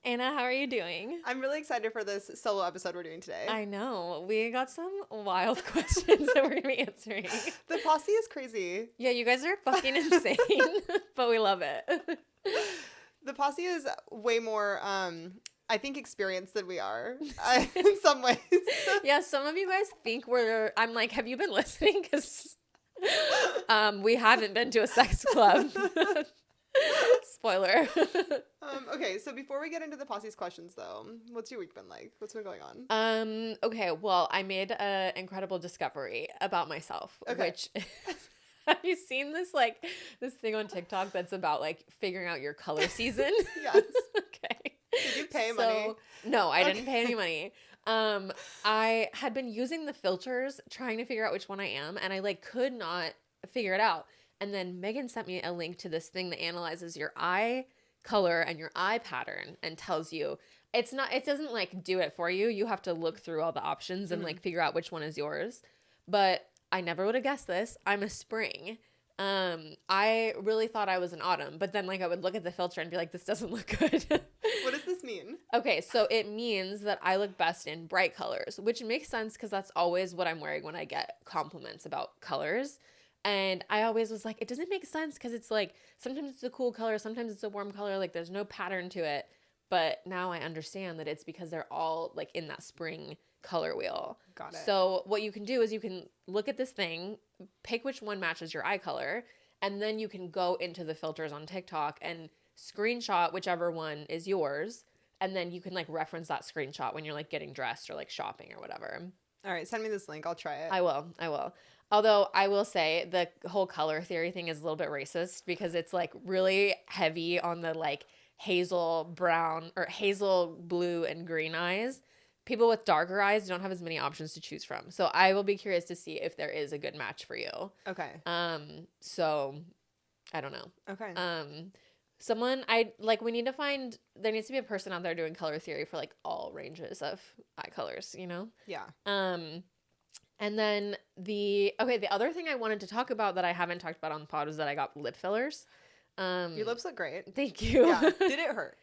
Anna, how are you doing? I'm really excited for this solo episode we're doing today. I know. We got some wild questions that we're going to be answering. The posse is crazy. Yeah, you guys are fucking insane, but we love it. The posse is way more, I think, experienced than we are in some ways. Yeah, some of you guys think I'm like, have you been listening? Because we haven't been to a sex club. Spoiler. Okay, so before we get into the posse's questions, though, what's your week been like? What's been going on? Okay, well, I made an incredible discovery about myself, Okay. which have you seen this thing on TikTok that's about like figuring out your color season? Yes. Okay. Did you pay money? No, I didn't pay any money. I had been using the filters trying to figure out which one I am, and I like could not figure it out. And then Megan sent me a link to this thing that analyzes your eye color and your eye pattern and tells you it doesn't like do it for you. You have to look through all the options and like figure out which one is yours. But I never would have guessed this. I'm a spring. I really thought I was an autumn, but then like I would look at the filter and be like, this doesn't look good. What does this mean? Okay, so it means that I look best in bright colors, which makes sense because that's always what I'm wearing when I get compliments about colors. And I always was like, it doesn't make sense because it's like sometimes it's a cool color, sometimes it's a warm color, like there's no pattern to it. But now I understand that it's because they're all like in that spring color wheel. Got it. So what you can do is you can look at this thing, pick which one matches your eye color, and then you can go into the filters on TikTok and screenshot whichever one is yours. And then you can like reference that screenshot when you're like getting dressed or like shopping or whatever. All right, send me this link. I'll try it. I will. Although I will say the whole color theory thing is a little bit racist because it's like really heavy on the like hazel brown or hazel blue and green eyes. People with darker eyes don't have as many options to choose from. So I will be curious to see if there is a good match for you. Okay. So I don't know. Okay. We need to find, there needs to be a person out there doing color theory for like all ranges of eye colors, you know? Yeah. And then the other thing I wanted to talk about that I haven't talked about on the pod was that I got lip fillers. Your lips look great. Thank you. Yeah. Did it hurt?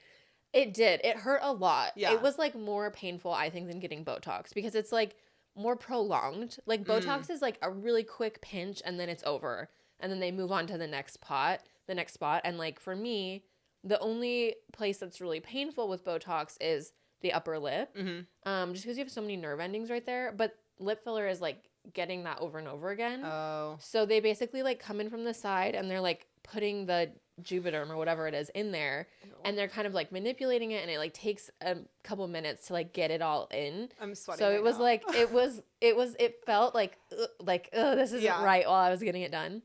It did. It hurt a lot. Yeah. It was like more painful, I think, than getting Botox because it's like more prolonged. Like Botox is like a really quick pinch and then it's over. And then they move on to the next spot. And like for me, the only place that's really painful with Botox is the upper lip. Mm-hmm. Just because you have so many nerve endings right there. But lip filler is like getting that over and over again. Oh. So they basically like come in from the side and they're like putting the Juvederm or whatever it is in there, and they're kind of like manipulating it, and it like takes a couple minutes to like get it all in. I'm sweating. So right it was now. like it felt like this isn't right while I was getting it done.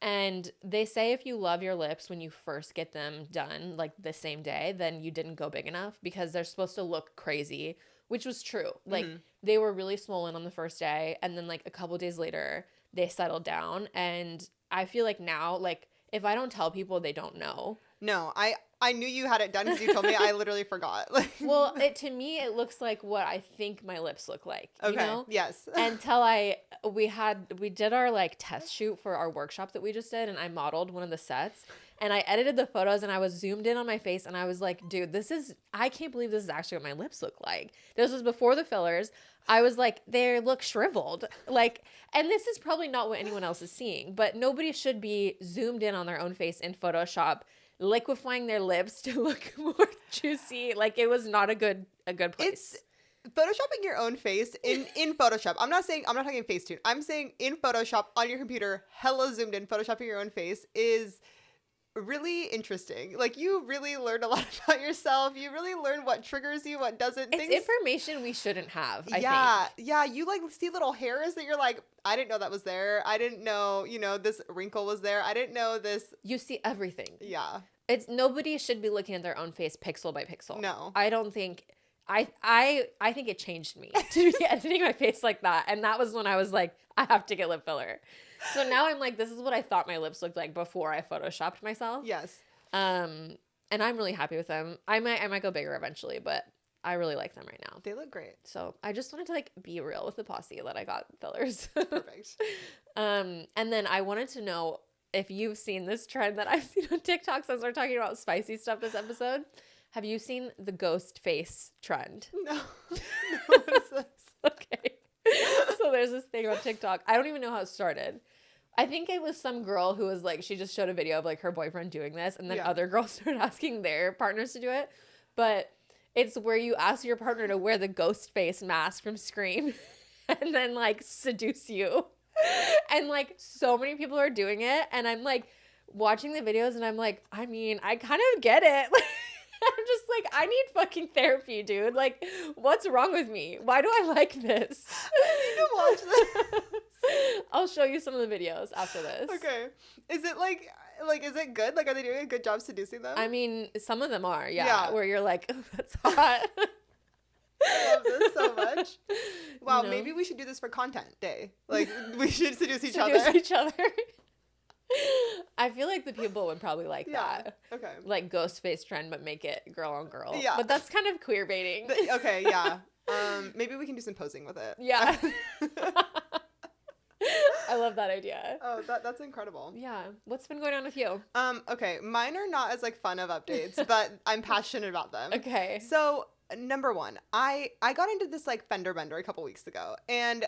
And they say if you love your lips when you first get them done, like the same day, then you didn't go big enough because they're supposed to look crazy, which was true. Like they were really swollen on the first day, and then like a couple days later they settled down. And I feel like now, like if I don't tell people, they don't know. No, I knew you had it done because you told me. I literally forgot. Well, to me, it looks like what I think my lips look like. Okay. You know? Yes. Until we did our like test shoot for our workshop that we just did, and I modeled one of the sets, and I edited the photos, and I was zoomed in on my face, and I was like, dude, I can't believe this is actually what my lips look like. This was before the fillers. I was like, they look shriveled. Like, and this is probably not what anyone else is seeing, but nobody should be zoomed in on their own face in Photoshop, liquefying their lips to look more juicy. Like, it was not a good place. It's photoshopping your own face in Photoshop. I'm not talking Facetune. I'm saying in Photoshop on your computer, hella zoomed in, photoshopping your own face is really interesting. Like, you really learn a lot about yourself. You really learn what triggers you, what doesn't. It's information we shouldn't have, I think. Yeah, you like see little hairs that you're like, I didn't know that was there. I didn't know, this wrinkle was there. I didn't know this. You see everything. Yeah. Nobody should be looking at their own face pixel by pixel. No. I don't think I think it changed me to be editing my face like that. And that was when I was like, I have to get lip filler. So now I'm like, this is what I thought my lips looked like before I photoshopped myself. Yes. And I'm really happy with them. I might go bigger eventually, but I really like them right now. They look great. So I just wanted to like be real with the posse that I got fillers. Perfect. And then I wanted to know if you've seen this trend that I've seen on TikTok since we're talking about spicy stuff this episode. Have you seen the ghost face trend? No. No, what is this? Okay. So there's this thing on TikTok. I don't even know how it started. I think it was some girl who was like, she just showed a video of like her boyfriend doing this, and then Yeah. other girls started asking their partners to do it. But it's where you ask your partner to wear the ghost face mask from Scream and then like seduce you. And like so many people are doing it, and I'm like watching the videos and I'm like, I mean, I kind of get it. I'm just like, I need fucking therapy, dude. Like, what's wrong with me? Why do I like this? I need to watch this. I'll show you some of the videos after this. Okay. Is it like is it good? Like, are they doing a good job seducing them? I mean, some of them are, Yeah. where you're like, oh, that's hot. I love this so much. Wow, You know? maybe we should do this for content day. Like, we should seduce each Seduce other. each other. I feel like the people would probably like Yeah. that. Okay. Like ghost face trend, but make it girl on girl. Yeah. But that's kind of queer baiting. Okay, yeah. Maybe we can do some posing with it. Yeah. I love that idea. Oh, that's incredible. Yeah. What's been going on with you? Okay, mine are not as like fun of updates, but I'm passionate about them. Okay. So, number one, I got into this like fender bender a couple weeks ago, and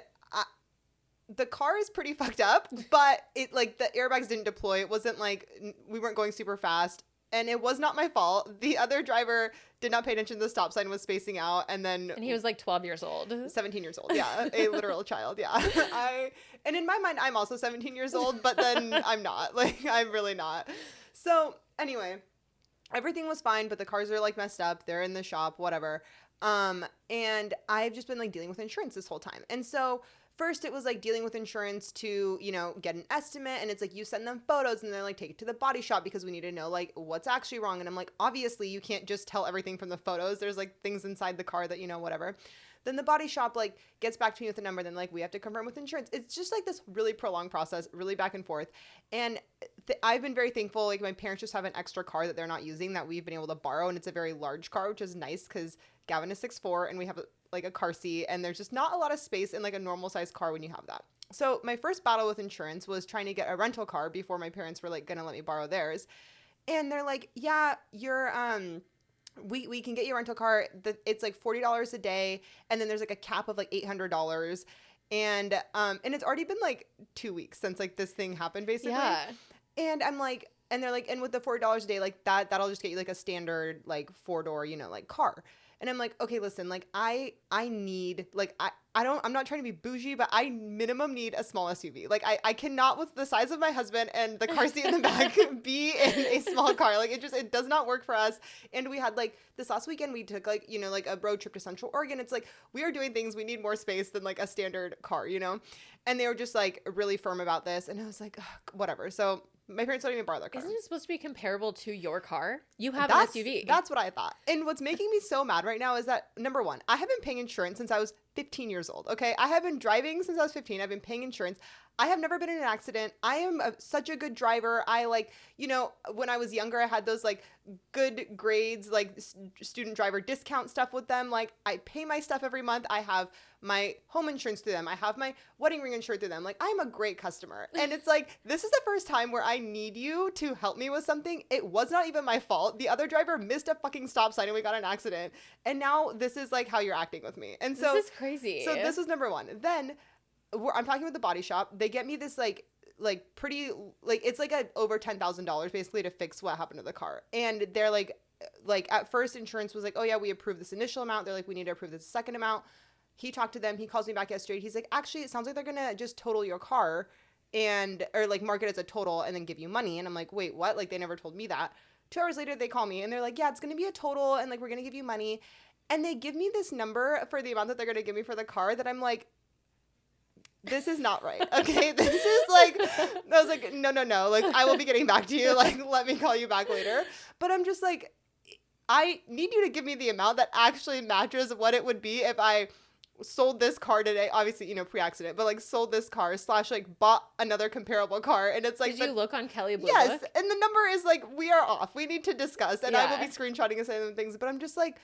the car is pretty fucked up, but it like the airbags didn't deploy. It wasn't like we weren't going super fast, and it was not my fault. The other driver did not pay attention to the stop sign, was spacing out, and he was like 12 years old. 17 years old. Yeah, a literal child. Yeah. And in my mind, I'm also 17 years old, but then I'm not. Like, I'm really not. So anyway, everything was fine, but the cars are like messed up. They're in the shop, whatever. And I've just been like dealing with insurance this whole time. And so first it was like dealing with insurance to, you know, get an estimate, and it's like you send them photos and they're like, take it to the body shop because we need to know like what's actually wrong. And I'm like, obviously you can't just tell everything from the photos. There's like things inside the car that, you know, whatever. Then the body shop like gets back to me with a number. Then like we have to confirm with insurance. It's just like this really prolonged process, really back and forth. And I've been very thankful. Like my parents just have an extra car that they're not using that we've been able to borrow. And it's a very large car, which is nice because Gavin is 6'4" and we have like a car seat, and there's just not a lot of space in like a normal size car when you have that. So my first battle with insurance was trying to get a rental car before my parents were like going to let me borrow theirs. And they're like, yeah, you're, we can get you a rental car. It's like $40 a day. And then there's like a cap of like $800. And it's already been like 2 weeks since like this thing happened basically. Yeah. And I'm like, and they're like, and with the $40 a day, like that'll just get you like a standard, like 4-door, you know, like car. And I'm like, okay, listen, like I need, like, I'm not trying to be bougie, but I minimum need a small SUV. Like I cannot, with the size of my husband and the car seat in the back, be in a small car. Like it does not work for us. And we had like this last weekend, we took like, you know, like a road trip to Central Oregon. It's like, we are doing things, we need more space than like a standard car, you know? And they were just like really firm about this. And I was like, whatever. So my parents don't even borrow their car. Isn't it supposed to be comparable to your car? You have That's an SUV. That's what I thought. And what's making me so mad right now is that, number one, I have been paying insurance since I was 15 years old, okay? I have been driving since I was 15. I've been paying insurance. I have never been in an accident. I am such a good driver. I like, you know, when I was younger, I had those like good grades, like student driver discount stuff with them. Like I pay my stuff every month. I have my home insurance through them. I have my wedding ring insured through them. Like I'm a great customer. And it's like, this is the first time where I need you to help me with something. It was not even my fault. The other driver missed a fucking stop sign and we got in an accident. And now this is like how you're acting with me. And so this is crazy. So this was number one. Then I'm talking with the body shop. They get me this like pretty, like it's like over $10,000 basically to fix what happened to the car. And they're like at first insurance was like, oh yeah, we approved this initial amount. They're like, we need to approve this second amount. He talked to them. He calls me back yesterday. He's like, actually, it sounds like they're going to just total your car or like mark it as a total and then give you money. And I'm like, wait, what? Like they never told me that. 2 hours later, they call me and they're like, yeah, it's going to be a total. And like, we're going to give you money. And they give me this number for the amount that they're going to give me for the car that I'm like, this is not right. Okay. This is like, I was like, no. Like I will be getting back to you. Like, let me call you back later. But I'm just like, I need you to give me the amount that actually matches what it would be if I sold this car today, obviously, you know, pre-accident, but like sold this car / like bought another comparable car. And it's like, did you look on Kelly Blue yes. Book? And the number is like, we are off. We need to discuss. And I will Yeah. be screenshotting and saying them things, but I'm just like,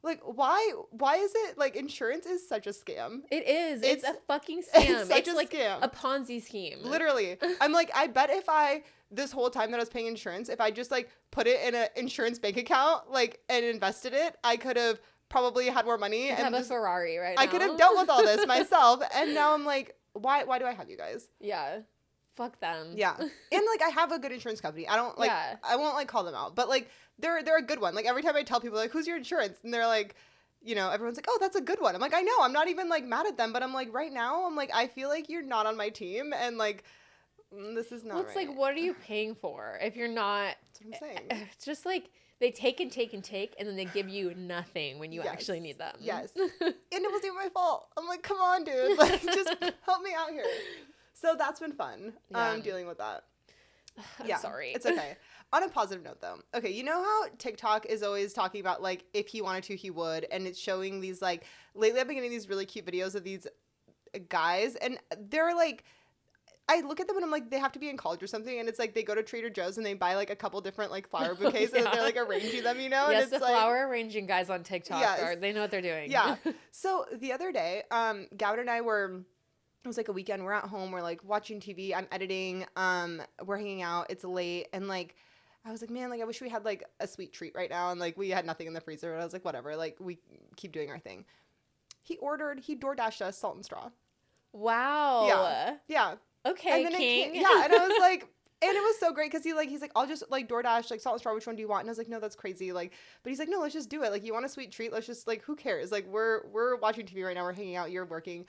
why is it like insurance is such a scam? It is. It's a fucking scam. It's such a like scam. a Ponzi scheme. Literally. I'm like, I bet if I this whole time that I was paying insurance, if I just like put it in an insurance bank account, like, and invested it, I could have probably had more money. You and have a Ferrari right now. I could have dealt with all this myself. And now I'm like, why do I have you guys? Yeah. Fuck them. Yeah. And like, I have a good insurance company. I don't like, I won't like call them out, but like, they're a good one. Like, every time I tell people like, who's your insurance? And they're like, you know, everyone's like, oh, that's a good one. I'm like, I know, I'm not even like mad at them, but I'm like, right now, I'm like, I feel like you're not on my team. And like, this is not it's right. like, what are you paying for if you're not? That's what I'm saying. It's just like they take and take and take, and then they give you nothing when you actually need them. Yes. And it wasn't even my fault. I'm like, come on, dude. Like, just help me out here. So that's been fun. Dealing with that. I'm sorry. It's okay. On a positive note, though. Okay, you know how TikTok is always talking about, like, if he wanted to, he would. And it's showing these, like, lately I've been getting these really cute videos of these guys. And they're, like, I look at them and I'm like, they have to be in college or something. And it's, like, they go to Trader Joe's and they buy, like, a couple different, like, flower bouquets. And they're, like, arranging them, you know? Yes, and it's the flower arranging guys on TikTok, they know what they're doing. Yeah. So the other day, Gavin and I were... It was like a weekend. We're at home. We're like watching TV. I'm editing. We're hanging out. It's late. And like, I was like, man, like I wish we had like a sweet treat right now. And like, we had nothing in the freezer. And I was like, whatever. Like, we keep doing our thing. He DoorDashed us salt and straw. Wow. Yeah. Yeah. Okay, and then King. Yeah. And I was like, and it was so great because he's like, I'll just like DoorDash like salt and straw. Which one do you want? And I was like, no, that's crazy. Like, but he's like, no, let's just do it. Like, you want a sweet treat? Let's just like, who cares? Like, we're watching TV right now. We're hanging out. You're working.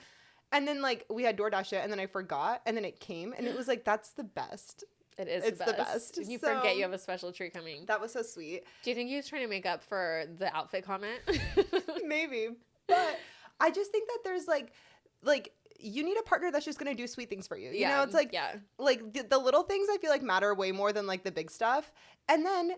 And then, like, we had DoorDash it, and then I forgot, and then it came, and it was, like, that's the best. It's the best. You forget you have a special treat coming. That was so sweet. Do you think he was trying to make up for the outfit comment? Maybe. But I just think that there's, like, you need a partner that's just going to do sweet things for you. You know, it's, like, the little things I feel like matter way more than, like, the big stuff. And then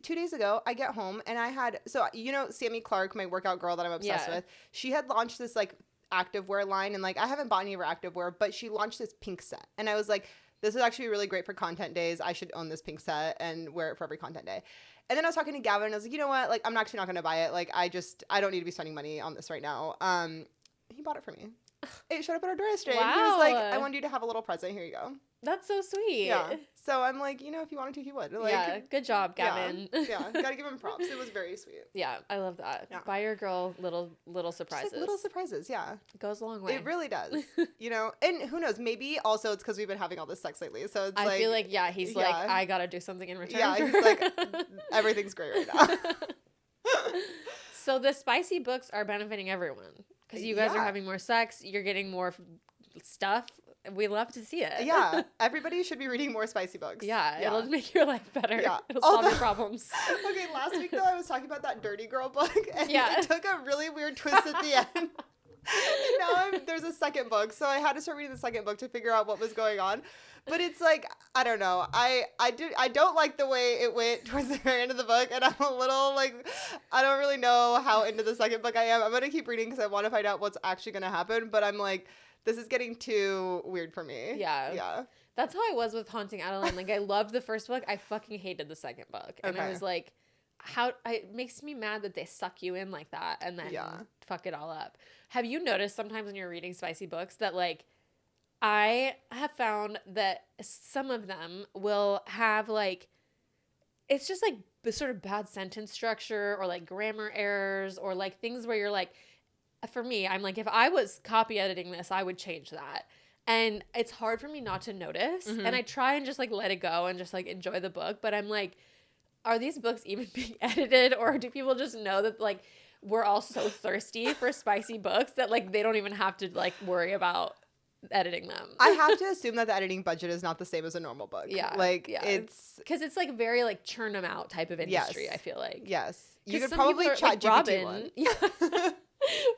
2 days ago, I get home, and I had, so, you know, Sammy Clark, my workout girl that I'm obsessed with, she had launched this, like, activewear line, and like I haven't bought any of her activewear, but she launched this pink set, and I was like, this is actually really great for content days. I should own this pink set and wear it for every content day. And then I was talking to Gavin, and I was like, you know what, like I'm actually not gonna buy it. Like I don't need to be spending money on this right now. He bought it for me. It showed up at our door yesterday. Wow. And he was like, I wanted you to have a little present. Here you go. That's so sweet. Yeah. So I'm like, you know, if he wanted to, he would. Like, yeah. Good job, Gavin. Yeah. Gotta give him props. It was very sweet. Yeah. I love that. Yeah. Buy your girl little surprises. Like little surprises. Yeah. It goes a long way. It really does. You know, and who knows? Maybe also it's because we've been having all this sex lately. So it's I feel like, he's like, I gotta do something in return. Yeah. He's like, everything's great right now. So the spicy books are benefiting everyone because you guys are having more sex. You're getting more stuff. We love to see it. Yeah. Everybody should be reading more spicy books. Yeah. It'll make your life better. Yeah. It'll solve your problems. Okay. Last week, though, I was talking about that Dirty Girl book. And it took a really weird twist at the end. And now there's a second book. So I had to start reading the second book to figure out what was going on. But it's like, I don't know. I don't like the way it went towards the very end of the book. And I'm a little like, I don't really know how into the second book I am. I'm going to keep reading because I want to find out what's actually going to happen. But I'm like, this is getting too weird for me. Yeah. Yeah. That's how I was with Haunting Adeline. Like, I loved the first book. I fucking hated the second book. And I was like, it makes me mad that they suck you in like that and then fuck it all up. Have you noticed sometimes when you're reading spicy books that, like, I have found that some of them will have, like, it's just, like, sort of bad sentence structure or, like, grammar errors or, like, things where you're, like, for me, I'm like, if I was copy editing this, I would change that. And it's hard for me not to notice. Mm-hmm. And I try and just, like, let it go and just, like, enjoy the book. But I'm like, are these books even being edited? Or do people just know that, like, we're all so thirsty for spicy books that, like, they don't even have to, like, worry about editing them? I have to assume that the editing budget is not the same as a normal book. Yeah. Like, it's... Because it's, like, very, like, churn them out type of industry, I feel like. Yes. You could probably chat GPT one. Yeah.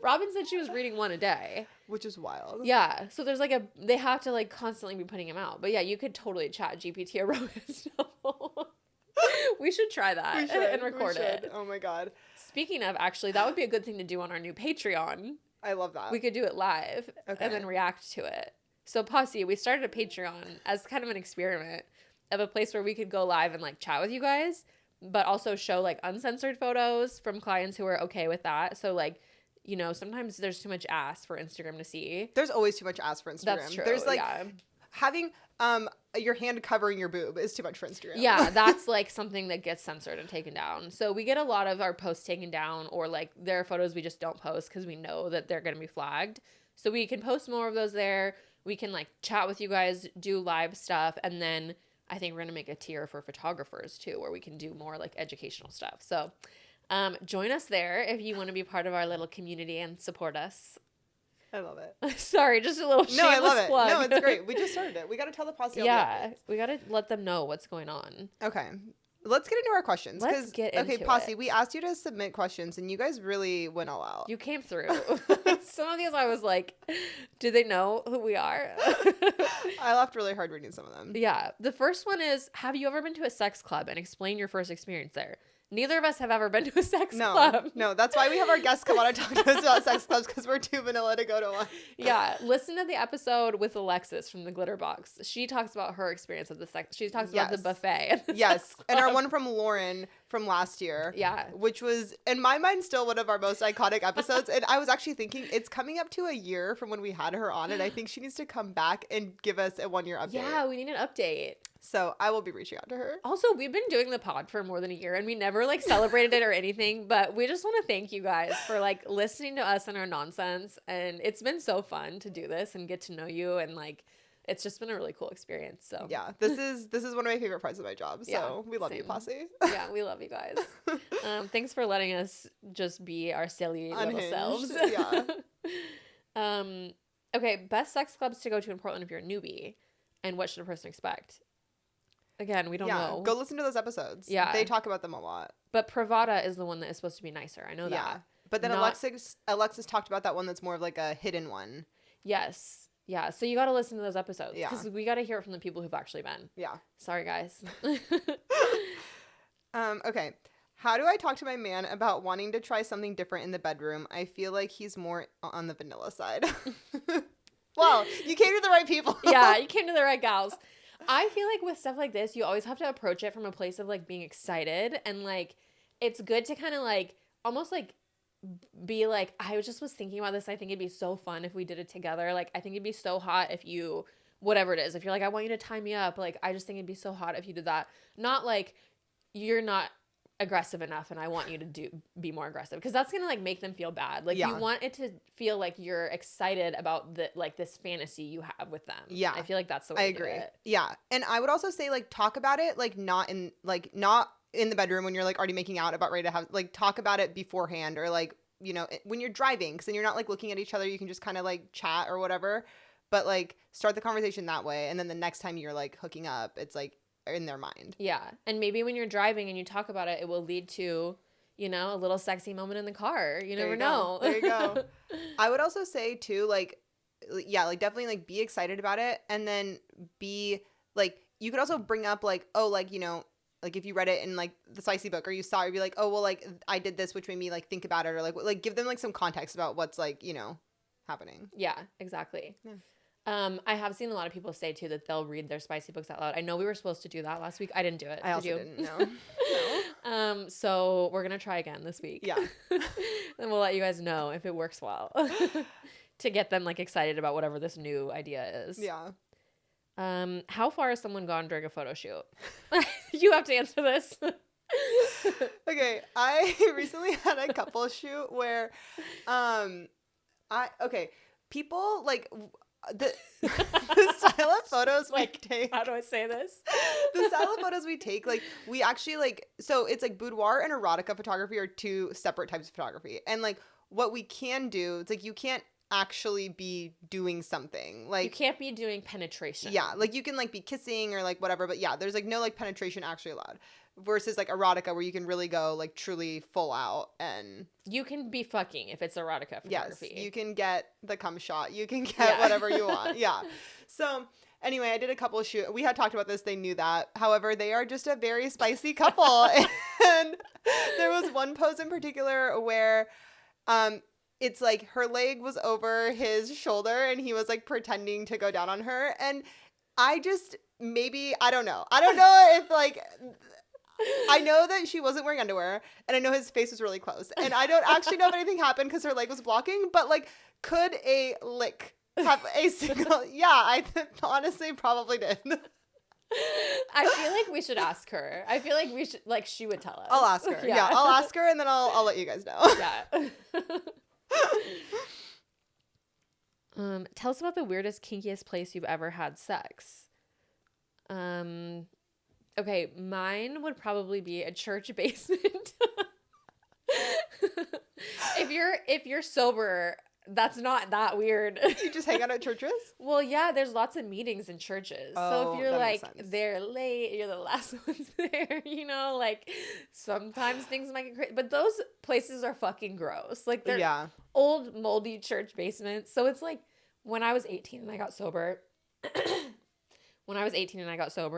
Robin said she was reading one a day. Which is wild. Yeah. So there's like they have to like constantly be putting them out. But yeah, you could totally chat GPT a romance novel. We should try that and record it. Oh my God. Speaking of, actually, that would be a good thing to do on our new Patreon. I love that. We could do it live and then react to it. So Posse, we started a Patreon as kind of an experiment of a place where we could go live and like chat with you guys, but also show like uncensored photos from clients who are okay with that. So like, you know, sometimes there's too much ass for Instagram to see. There's always too much ass for Instagram. That's true. There's like having your hand covering your boob is too much for Instagram. Yeah, that's like something that gets censored and taken down. So we get a lot of our posts taken down, or like there are photos we just don't post because we know that they're going to be flagged. So we can post more of those there. We can like chat with you guys, do live stuff, and then I think we're going to make a tier for photographers too, where we can do more like educational stuff. So join us there if you want to be part of our little community and support us. I love it. Sorry, just a little shameless No, I love it. plug. No, it's great. We just started it. We got to tell the posse. Yeah, we got to let them know what's going on. Okay. Let's get into our questions. Let's get into Okay, Posse, it. we asked you to submit questions, and you guys really went all out. You came through. Some of these I was like, do they know who we are? I laughed really hard reading some of them. Yeah. The first one is, have you ever been to a sex club, and explain your first experience there? Neither of us have ever been to a sex club. No, that's why we have our guests come on and talk to us about sex clubs, because we're too vanilla to go to one. Yeah, listen to the episode with Alexis from the Glitter Box. She talks about her experience of the sex. She talks about the buffet. At the sex And our club. one from Lauren from last year. Yeah. Which was, in my mind, still one of our most iconic episodes. And I was actually thinking it's coming up to a year from when we had her on, and I think she needs to come back and give us a 1-year update. Yeah, we need an update. So I will be reaching out to her. Also, we've been doing the pod for more than a year, and we never like celebrated it or anything, but we just want to thank you guys for like listening to us and our nonsense. And it's been so fun to do this and get to know you, and like it's just been a really cool experience. So Yeah, this is one of my favorite parts of my job. So Yeah, we love you, same. Posse. yeah, we love you guys. Thanks for letting us just be our silly little Unhinged, selves. yeah. Okay, best sex clubs to go to in Portland if you're a newbie, and what should a person expect? Again, we don't know. Go listen to those episodes. Yeah. They talk about them a lot. But Pravada is the one that is supposed to be nicer. I know that. But then Not- Alexis talked about that one that's more of like a hidden one. Yes. Yeah. So you got to listen to those episodes. Yeah. Because we got to hear it from the people who've actually been. Yeah. Sorry, guys. Okay. How do I talk to my man about wanting to try something different in the bedroom? I feel like he's more on the vanilla side. Well, you came to the right people. Yeah, you came to the right gals. I feel like with stuff like this, you always have to approach it from a place of like being excited, and like it's good to kind of like almost like be like, I just was thinking about this. I think it'd be so fun if we did it together. Like, I think it'd be so hot if you, whatever it is, if you're like, I want you to tie me up. Like, I just think it'd be so hot if you did that. Not like you're not aggressive enough and I want you to be more aggressive, because that's gonna like make them feel bad. Like, you want it to feel like you're excited about the like this fantasy you have with them. Yeah, I feel like that's the way I to do agree. it. Yeah, and I would also say like talk about it like not in the bedroom when you're like already making out, about ready to have, like talk about it beforehand, or like, you know, when you're driving, because then you're not like looking at each other, you can just kind of like chat or whatever, but like start the conversation that way, and then the next time you're like hooking up, it's like in their mind. Yeah. And maybe when you're driving and you talk about it, it will lead to, you know, a little sexy moment in the car. You never know. There you go. I would also say too, like, yeah, like definitely like be excited about it, and then be like, you could also bring up like, oh, like, you know, like if you read it in like the spicy book, or you saw it, you'd be like, oh, well, like I did this, which made me like think about it, or like give them like some context about what's like, you know, happening. Yeah, exactly. Yeah. I have seen a lot of people say too that they'll read their spicy books out loud. I know we were supposed to do that last week. I didn't do it. I also you? didn't know. No. So we're gonna try again this week. Yeah. And we'll let you guys know if it works well. To get them like excited about whatever this new idea is. Yeah. How far has someone gone during a photo shoot? You have to answer this. Okay, I recently had a couple shoot where, people like the style of photos we take. How do I say this? The style of photos we take, like we actually like, so it's like boudoir and erotica photography are two separate types of photography, and like what we can do, it's like you can't actually be doing something like, You can't be doing penetration. yeah, like you can like be kissing or like whatever, but yeah, there's like no like penetration actually allowed, versus like erotica where you can really go like truly full out, and You can be fucking if it's erotica photography. yes, you can get the cum shot, you can get whatever you want. Yeah. So anyway, I did a couple of shoot. We had talked about this. They knew that. However, they are just a very spicy couple. And there was one pose in particular where it's like her leg was over his shoulder and he was like pretending to go down on her. And I just, maybe, I don't know if like, I know that she wasn't wearing underwear, and I know his face was really close, and I don't actually know if anything happened because her leg was blocking, but like, could a lick have a single? Yeah, I honestly probably did. I feel like we should ask her. I feel like we should, like, she would tell us. I'll ask her. Yeah, I'll ask her and then I'll let you guys know. Yeah. Tell us about the weirdest, kinkiest place you've ever had sex. Okay, mine would probably be a church basement. If you're sober, that's not that weird. You just hang out at churches? Well, yeah, there's lots of meetings in churches. So Oh, if you're that like makes sense. they're late, you're the last ones there, you know, like sometimes things might get crazy. But those places are fucking gross. Like they're Yeah. old moldy church basements. So it's like when I was 18 and I got sober,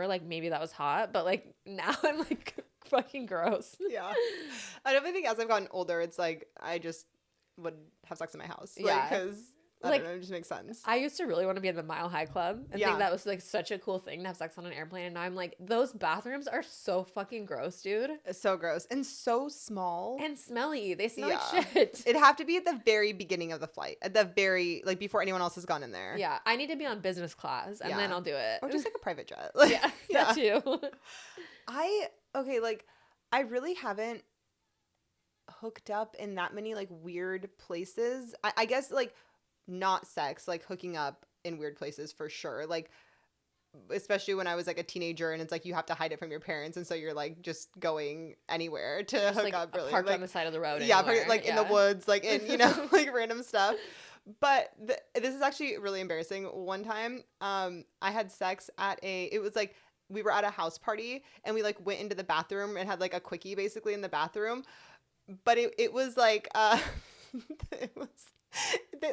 like maybe that was hot, but like now I'm like fucking gross. Yeah. I definitely think as I've gotten older, it's like I just would have sex in my house. Yeah. Like, because I Like, don't know, it just makes sense. I used to really want to be in the Mile High Club and Yeah. think that was like such a cool thing to have sex on an airplane. And now I'm like, those bathrooms are so fucking gross, dude. It's so gross and so small. And smelly. They smell Yeah. like shit. It'd have to be at the very beginning of the flight, at the very, like, before anyone else has gone in there. Yeah. I need to be on business class and then Yeah. I'll do it. Or just like a private jet. Like, yeah, yeah. that too. Okay, like, I really haven't hooked up in that many, like, weird places. I guess, like, not sex, like, hooking up in weird places for sure. Like, especially when I was, like, a teenager and it's, like, you have to hide it from your parents. And so you're, like, just going anywhere to Just hook like up, really. parked Like, on the side of the road. yeah, anywhere. like, in the woods, like, in, you know, like, random stuff. But this is actually really embarrassing. One time, I had sex at it was, like, we were at a house party and we, like, went into the bathroom and had, like, a quickie basically in the bathroom. But it was, like, it was,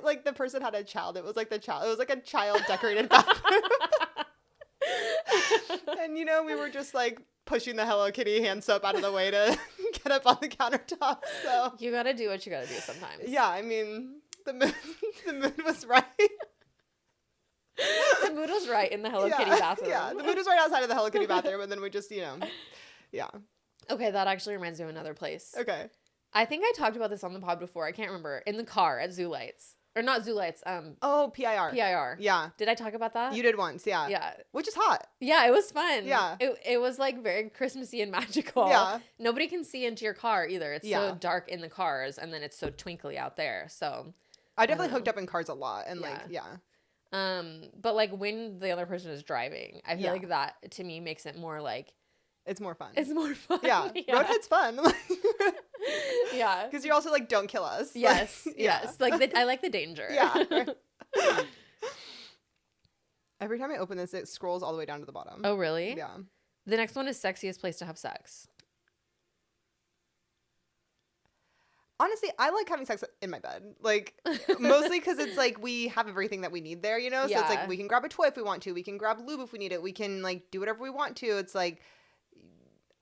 like, the person had a child. It was, like, it was, like, a child decorated bathroom. And, you know, we were just, like, pushing the Hello Kitty hand soap out of the way to get up on the countertop. So you gotta do what you gotta do sometimes. yeah, I mean, the mood was right. The mood was right in the Hello Kitty bathroom. Yeah, the mood was right outside of the Hello Kitty bathroom, and then we just, you know, yeah. Okay, that actually reminds me of another place. Okay. I think I talked about this on the pod before. I can't remember. In the car at Zoo Lights. Or not Zoo Lights. Oh, PIR. PIR. Yeah. Did I talk about that? You did once, yeah. Yeah. Which is hot. Yeah, it was fun. Yeah. It was like very Christmassy and magical. Yeah. Nobody can see into your car either. It's Yeah. so dark in the cars and then it's so twinkly out there. So I definitely hooked up in cars a lot, and Yeah. like, yeah. but like when the other person is driving, I feel Yeah. like that to me makes it more like It's more fun. it's more fun. Yeah. Roadhead's fun. Yeah. Because you're also like, don't kill us. Yes. Like, Yes. Like I like the danger. Yeah. Every time I open this, it scrolls all the way down to the bottom. Oh, really? Yeah. The next one is sexiest place to have sex. Honestly, I like having sex in my bed. Like, mostly because it's like we have everything that we need there, you know? So it's Yeah. like we can grab a toy if we want to. We can grab lube if we need it. We can, like, do whatever we want to. It's like,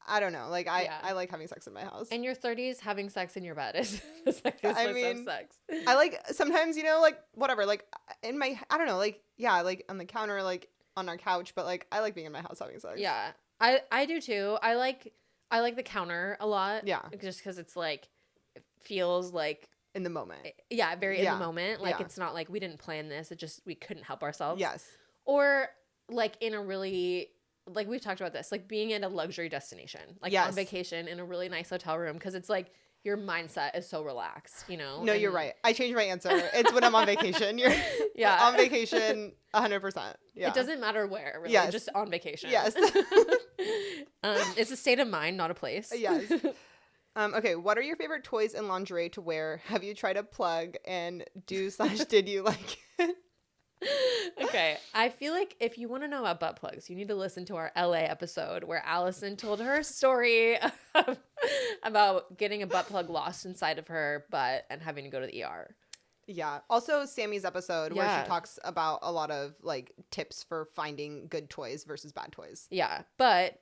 I don't know. Like, I like having sex in my house. In your 30s, having sex in your bed is the sexiest place to have sex. I like, sometimes, you know, like, whatever. Like, in my, I don't know. Like, yeah, like, on the counter, like, on our couch. But, like, I like being in my house having sex. Yeah. I do too. I like the counter a lot. Yeah. Just because it's like, it feels like, In the moment. yeah, very in Yeah. the moment. Like, Yeah. it's not like we didn't plan this. It just, we couldn't help ourselves. Yes. Or like in a really, like we've talked about this, like being in a luxury destination, like Yes. on vacation in a really nice hotel room. Cause it's like your mindset is so relaxed, you know? No, you're right. I changed my answer. It's when I'm on vacation. You're Yeah. on vacation 100%. Yeah. It doesn't matter where, really. Yes. Just on vacation. Yes. It's a state of mind, not a place. Yes. Okay, what are your favorite toys and lingerie to wear? Have you tried a plug, and did you like it? Okay, I feel like if you want to know about butt plugs, you need to listen to our LA episode where Allison told her story about getting a butt plug lost inside of her butt and having to go to the ER. Yeah. Also, Sammy's episode where Yeah. she talks about a lot of like tips for finding good toys versus bad toys. Yeah, but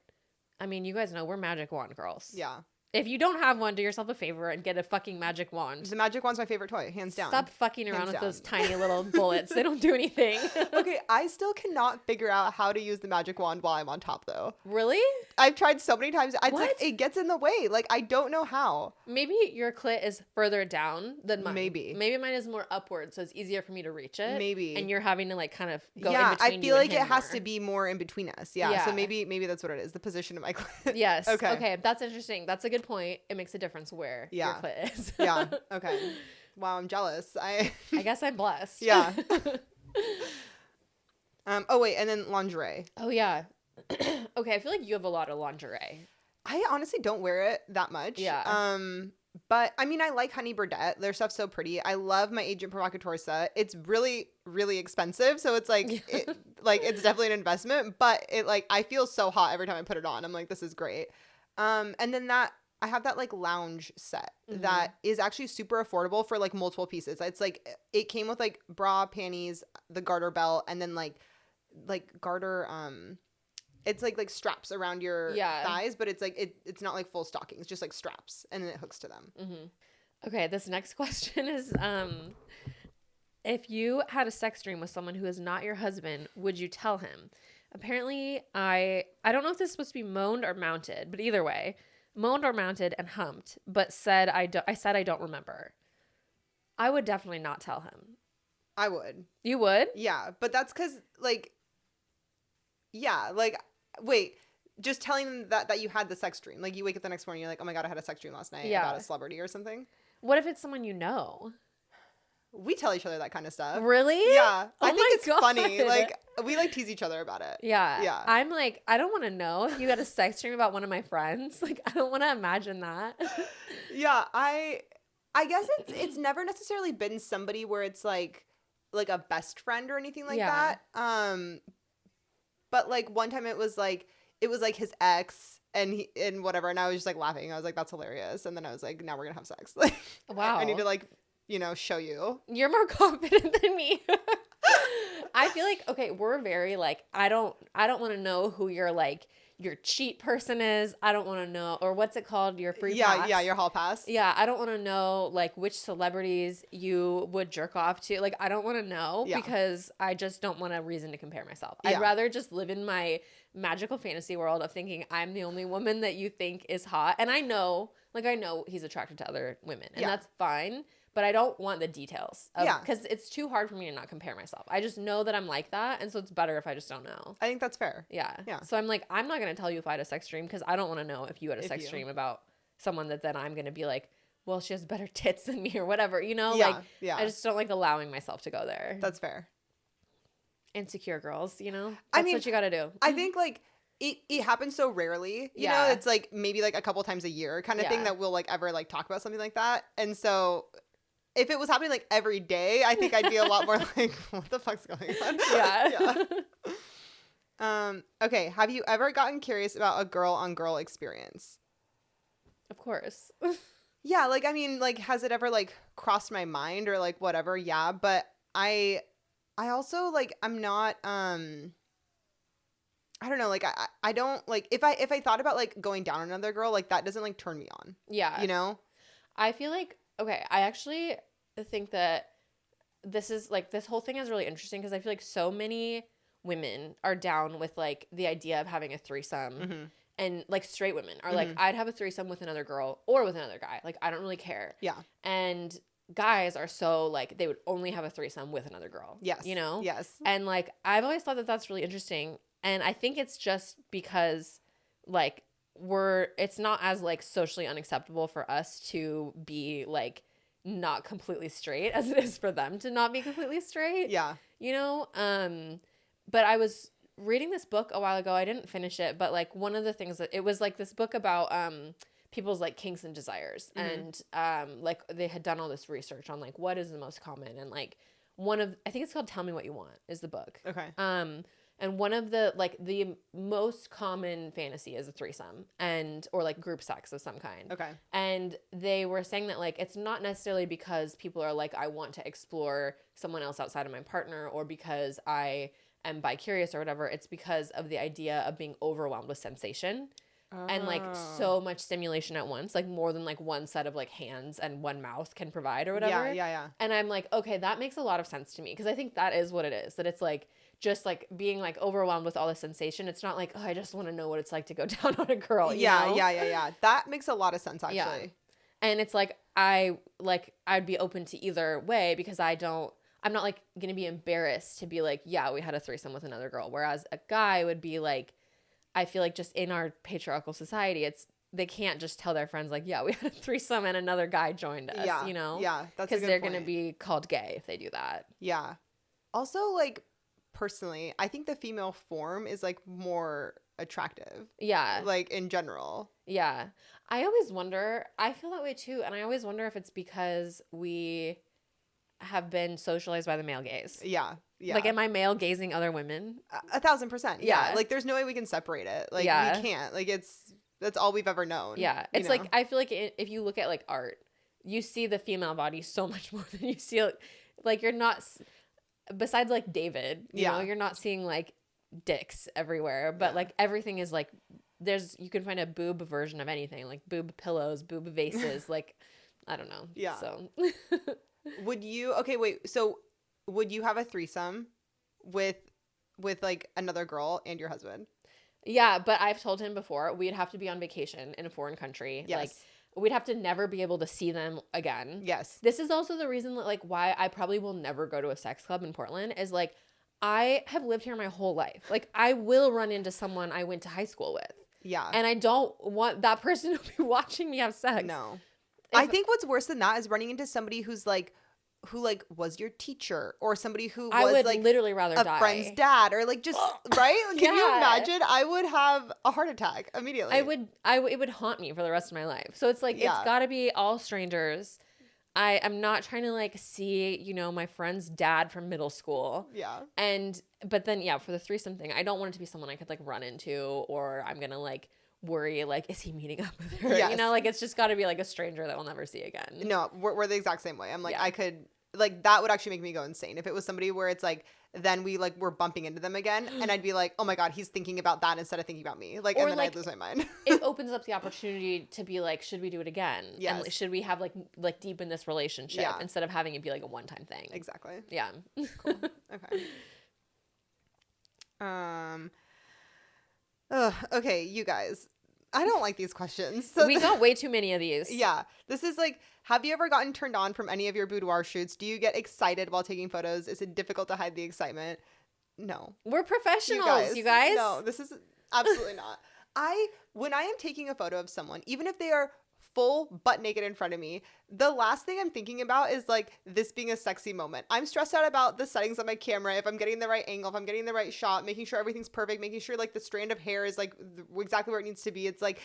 I mean, you guys know we're magic wand girls. Yeah. If you don't have one, do yourself a favor and get a fucking magic wand. The magic wand's my favorite toy, hands down. Stop fucking around Hands with down. those tiny little bullets. They don't do anything. Okay, I still cannot figure out how to use the magic wand while I'm on top, though. Really? I've tried so many times. It's What? like it gets in the way. Like, I don't know how. Maybe your clit is further down than mine. Maybe mine is more upward, so it's easier for me to reach it. Maybe. And you're having to like kind of go Yeah, in between I feel you like and it him has more. to be more in between us. Yeah. Yeah. So maybe that's what it is. The position of my clit. Yes. Okay. Okay. That's interesting. That's a good point. It makes a difference where your Yeah. clit is. Yeah. Okay. Wow, I'm jealous. I guess I'm blessed. Yeah. Oh wait, and then lingerie. Oh yeah. Okay, I feel like you have a lot of lingerie. I honestly don't wear it that much. Yeah. But I mean, I like Honey Burdette. Their stuff's so pretty. I love my Agent Provocateur set. It's really, really expensive, so it's like, it's definitely an investment. But it like I feel so hot every time I put it on. I'm like, this is great. And then I have that like lounge set that is actually super affordable for like multiple pieces. It's like it came with like bra, panties, the garter belt, and then like garter it's like straps around your thighs, but it's like it's not like full stockings, just like straps, and then it hooks to them. Okay, this next question is if you had a sex dream with someone who is not your husband, would you tell him? Apparently, I don't know if this is supposed to be moaned or mounted, but either way, moaned or mounted and humped, but said I don't remember. I would definitely not tell him. I would. You would? Yeah, but that's because like, yeah, like wait, just telling them that you had the sex dream. Like you wake up the next morning, you're like, oh my God, I had a sex dream last night about a celebrity or something. What if it's someone you know? We tell each other that kind of stuff. Really? Yeah. Oh I think it's God. funny. Like we like tease each other about it. Yeah. Yeah. I'm like, I don't want to know if you had a sex dream about one of my friends. Like, I don't want to imagine that. Yeah. I guess it's never necessarily been somebody where it's like a best friend or anything like that. But like one time it was like his ex and whatever, and I was just like laughing. I was like, that's hilarious. And then I was like, now we're gonna have sex. Like, wow. I need to like, show you. You're more confident than me. I feel like, okay, we're very like, I don't want to know who your cheat person is. I don't want to know, or what's it called? Your free pass. Yeah, your hall pass. Yeah, I don't want to know like which celebrities you would jerk off to. Like, I don't want to know because I just don't want a reason to compare myself. I'd rather just live in my magical fantasy world of thinking I'm the only woman that you think is hot. And I know he's attracted to other women, and that's fine. But I don't want the details. Because it's too hard for me to not compare myself. I just know that I'm like that. And so it's better if I just don't know. I think that's fair. Yeah. Yeah. So I'm like, I'm not going to tell you if I had a sex dream because I don't want to know if you had a sex dream about someone that then I'm going to be like, well, she has better tits than me or whatever. You know? Yeah. Like, I just don't like allowing myself to go there. That's fair. Insecure girls, That's I mean, what you got to do. I think like it happens so rarely, you know, it's like maybe like a couple times a year kind of thing that we'll like ever like talk about something like that. And so if it was happening like every day, I think I'd be a lot more like, what the fuck's going on? Yeah. Okay. Have you ever gotten curious about a girl on girl experience? Of course. Yeah. Like, I mean, like, has it ever like crossed my mind or like whatever? Yeah. But I also like, I'm not, I don't know. Like, I don't like if I thought about like going down on another girl, like that doesn't like turn me on. Yeah. You know? I feel like, okay, I actually think that this whole thing is really interesting because I feel like so many women are down with like the idea of having a threesome and like straight women are like, I'd have a threesome with another girl or with another guy. Like, I don't really care. Yeah. And guys are so like, they would only have a threesome with another girl. Yes. You know? Yes. And like, I've always thought that that's really interesting. And I think it's just because like, it's not as like socially unacceptable for us to be like not completely straight as it is for them to not be completely straight. Yeah. But I was reading this book a while ago. I didn't finish it, but like one of the things that it was like this book about people's like kinks and desires, and like they had done all this research on like what is the most common, and like I think it's called Tell Me What You Want is the book. Okay. And one of the like the most common fantasy is a threesome or like group sex of some kind. Okay. And they were saying that like it's not necessarily because people are like, I want to explore someone else outside of my partner, or because I am bi-curious or whatever. It's because of the idea of being overwhelmed with sensation. and like Oh. so much stimulation at once, like more than like one set of like hands and one mouth can provide or Yeah, whatever. yeah. And I'm like, okay, that makes a lot of sense to me because I think that is what it is. That it's like just like being like overwhelmed with all the sensation. It's not like, oh, I just want to know what it's like to go down on a girl, you Yeah, know? yeah. That makes a lot of sense, Yeah. actually. And it's like I'd be open to either way because I'm not like gonna be embarrassed to be like, yeah, we had a threesome with another girl. Whereas a guy would be like, I feel like just in our patriarchal society, they can't just tell their friends like, yeah, we had a threesome and another guy joined us, Yeah, you know? yeah, that's a Because good they're point. gonna be called gay if they do that. Yeah. Also, like, personally, I think the female form is like more attractive. Yeah. Like, in general. Yeah. I always wonder, I feel that way too, and I always wonder if it's because we have been socialized by the male gaze. Yeah. Yeah. Like, am I male gazing other women? 1,000%. Yeah. Yeah. Like, there's no way we can separate it. Like, Yeah. we can't. Like, that's all we've ever known. Yeah. It's like, I feel like if you look at like art, you see the female body so much more than you see, like, you're not, besides like David, you know, you're not seeing like dicks everywhere, but like everything is like, you can find a boob version of anything, like boob pillows, boob vases, like, I don't know. Yeah. So. So would you have a threesome with like another girl and your husband? Yeah, but I've told him before, we'd have to be on vacation in a foreign country. Yes. Like, we'd have to never be able to see them again. Yes. This is also the reason that, like, why I probably will never go to a sex club in Portland is, like, I have lived here my whole life. Like, I will run into someone I went to high school with. Yeah. And I don't want that person to be watching me have sex. No. I think what's worse than that is running into somebody who was your teacher, or somebody who I was would like literally rather a die. friend's dad, or like just right? Can you Yeah. imagine? I would have a heart attack immediately. It would haunt me for the rest of my life. So it's like, it's got to be all strangers. I'm not trying to like see, you know, my friend's dad from middle school. Yeah. But then, yeah, for the threesome thing, I don't want it to be someone I could like run into, or I'm going to like worry, like, is he meeting up with her? Yes. You know, like, it's just got to be like a stranger that we'll never see again. No, we're the exact same way. I'm like, Yeah. I could, like, that would actually make me go insane if it was somebody where it's like, then we like were bumping into them again, and I'd be like, oh my god, he's thinking about that instead of thinking about me, like, Or, and then like, I'd lose my mind. It opens up the opportunity to be like, should we do it again? Yes. And should we have like deepen this relationship instead of having it be like a one-time thing? Exactly. Yeah. Cool. Okay. Okay, you guys. I don't like these questions. So We got way too many of these. yeah. This is like, have you ever gotten turned on from any of your boudoir shoots? Do you get excited while taking photos? Is it difficult to hide the excitement? No. We're professionals, you guys. No, this is absolutely not. When I am taking a photo of someone, even if they are full butt naked in front of me, the last thing I'm thinking about is like this being a sexy moment. I'm stressed out about the settings on my camera, if I'm getting the right angle, if I'm getting the right shot, making sure everything's perfect, making sure like the strand of hair is like exactly where it needs to be. It's like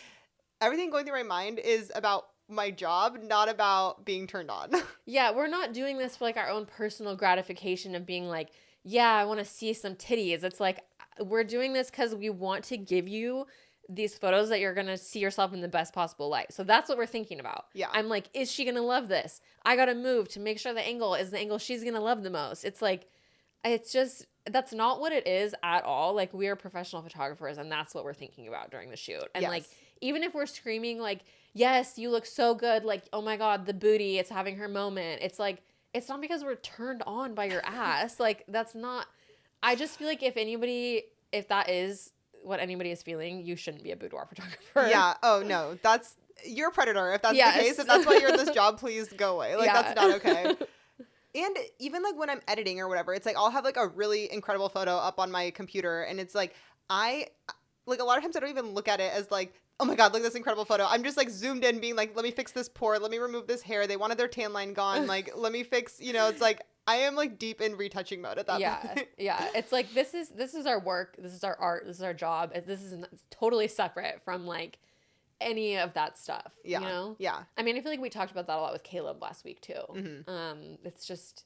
everything going through my mind is about my job, not about being turned on. Yeah, we're not doing this for like our own personal gratification of being like, yeah, I want to see some titties. It's like, we're doing this because we want to give you these photos that you're going to see yourself in the best possible light. So that's what we're thinking about. Yeah. I'm like, is she going to love this? I got to move to make sure the angle is the angle she's going to love the most. It's like, it's just, that's not what it is at all. Like, we are professional photographers, and that's what we're thinking about during the shoot. And like, even if we're screaming like, yes, you look so good, like, oh my God, the booty, it's having her moment. It's like, it's not because we're turned on by your ass. Like, that's not, I just feel like if that is what anybody is feeling, you shouldn't be a boudoir photographer. Yeah. Oh no, you're a predator. If that's Yes. the case, if that's why you're in this job, please go away. Like, Yeah. that's not okay. And even like when I'm editing or whatever, it's like I'll have like a really incredible photo up on my computer, and it's like a lot of times I don't even look at it as like, oh my God, look at this incredible photo. I'm just like zoomed in being like, let me fix this pore, let me remove this hair. They wanted their tan line gone. Like, let me fix, it's like I am like deep in retouching mode at that point. Yeah. It's like, this is our work. This is our art. This is our job. This is totally separate from like any of that stuff. Yeah. You know? Yeah. I mean, I feel like we talked about that a lot with Caleb last week too. Mm-hmm. It's just,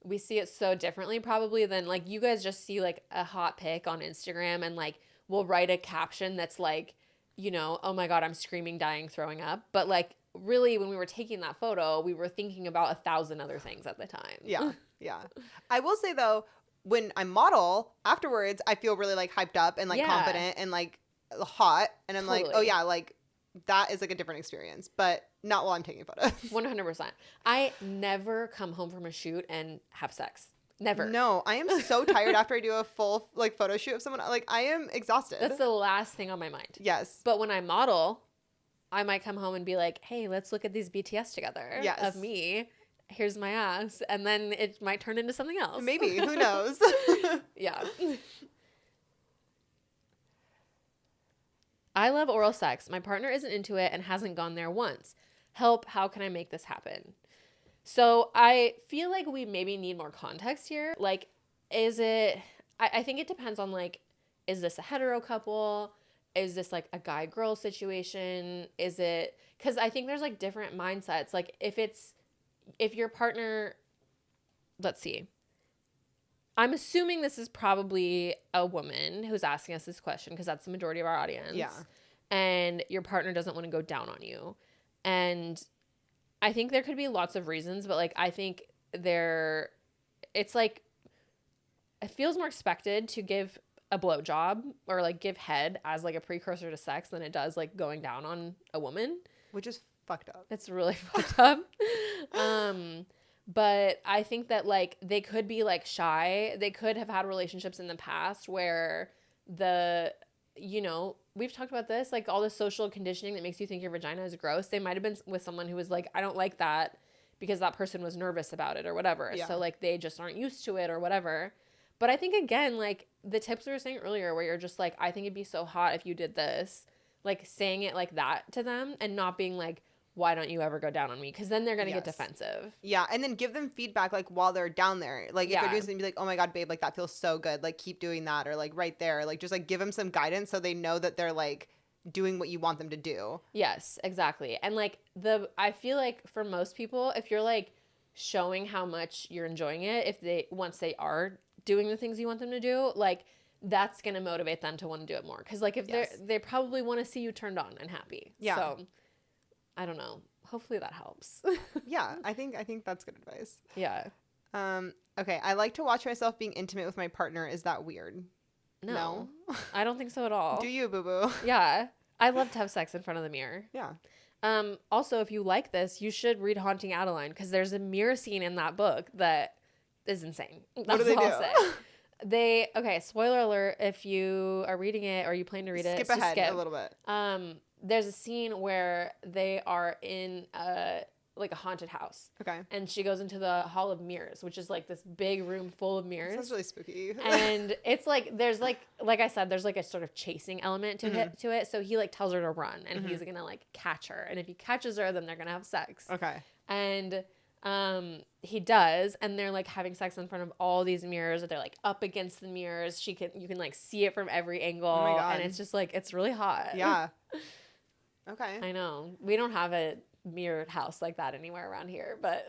we see it so differently probably than like, you guys just see like a hot pic on Instagram and like we'll write a caption that's like, oh my God, I'm screaming, dying, throwing up. But like, really, when we were taking that photo, we were thinking about 1,000 other things at the time. Yeah. Yeah. I will say though, when I model afterwards, I feel really like hyped up and like confident and like hot, and I'm like, oh Totally. yeah, like that is like a different experience, but not while I'm taking photos. 100%. I never come home from a shoot and have sex. Never. No, I am so tired after I do a full like photo shoot of someone. Like I am exhausted. That's the last thing on my mind. Yes. But when I model, I might come home and be like, hey, let's look at these BTS together Yes. of me. Here's my ass. And then it might turn into something else. Maybe. Who knows? Yeah. I love oral sex. My partner isn't into it and hasn't gone there once. Help, how can I make this happen? So I feel like we maybe need more context here. Like, is it, I think it depends on like, is this a hetero couple? Is this like a guy-girl situation? Is it, because I think there's like different mindsets. Like if your partner, let's see. I'm assuming this is probably a woman who's asking us this question because that's the majority of our audience. Yeah. And your partner doesn't want to go down on you. And I think there could be lots of reasons, but like I think it's like it feels more expected to give a blowjob or like give head as like a precursor to sex than it does like going down on a woman. Which is fucked up. It's really fucked up. But I think that like they could be like shy. They could have had relationships in the past where we've talked about this, like all the social conditioning that makes you think your vagina is gross. They might have been with someone who was like, I don't like that because that person was nervous about it or whatever. Yeah. So like they just aren't used to it or whatever. But I think again, like the tips we were saying earlier where you're just like, I think it'd be so hot if you did this, like saying it like that to them and not being like, why don't you ever go down on me? Because then they're going to get defensive. Yeah, and then give them feedback, like, while they're down there. Like, if they're doing something, be like, oh my God, babe, like, that feels so good. Like, keep doing that. Or, like, right there. Like, just, like, give them some guidance so they know that they're, like, doing what you want them to do. Yes, exactly. And, like, I feel like for most people, if you're, like, showing how much you're enjoying it, once they are doing the things you want them to do, like, that's going to motivate them to want to do it more. Because, like, if they probably want to see you turned on and happy. Yeah. So I don't know. Hopefully that helps. Yeah, I think that's good advice. Yeah. Okay, I like to watch myself being intimate with my partner. Is that weird? No. I don't think so at all. Do you, boo-boo? Yeah. I love to have sex in front of the mirror. Yeah. Also, if you like this, you should read Haunting Adeline because there's a mirror scene in that book that is insane. That's what do they do? Okay, spoiler alert, if you are reading it or you plan to read it, skip ahead a little bit. There's a scene where they are in a haunted house. Okay. And she goes into the Hall of Mirrors, which is like this big room full of mirrors. Sounds really spooky. And it's like there's like I said, there's like a sort of chasing element to it. So he like tells her to run and he's gonna like catch her. And if he catches her, then they're gonna have sex. Okay. And he does, and they're like having sex in front of all these mirrors. They're like up against the mirrors. You can like see it from every angle. Oh my God. And it's just like it's really hot. Yeah. Okay. I know. We don't have a mirrored house like that anywhere around here, but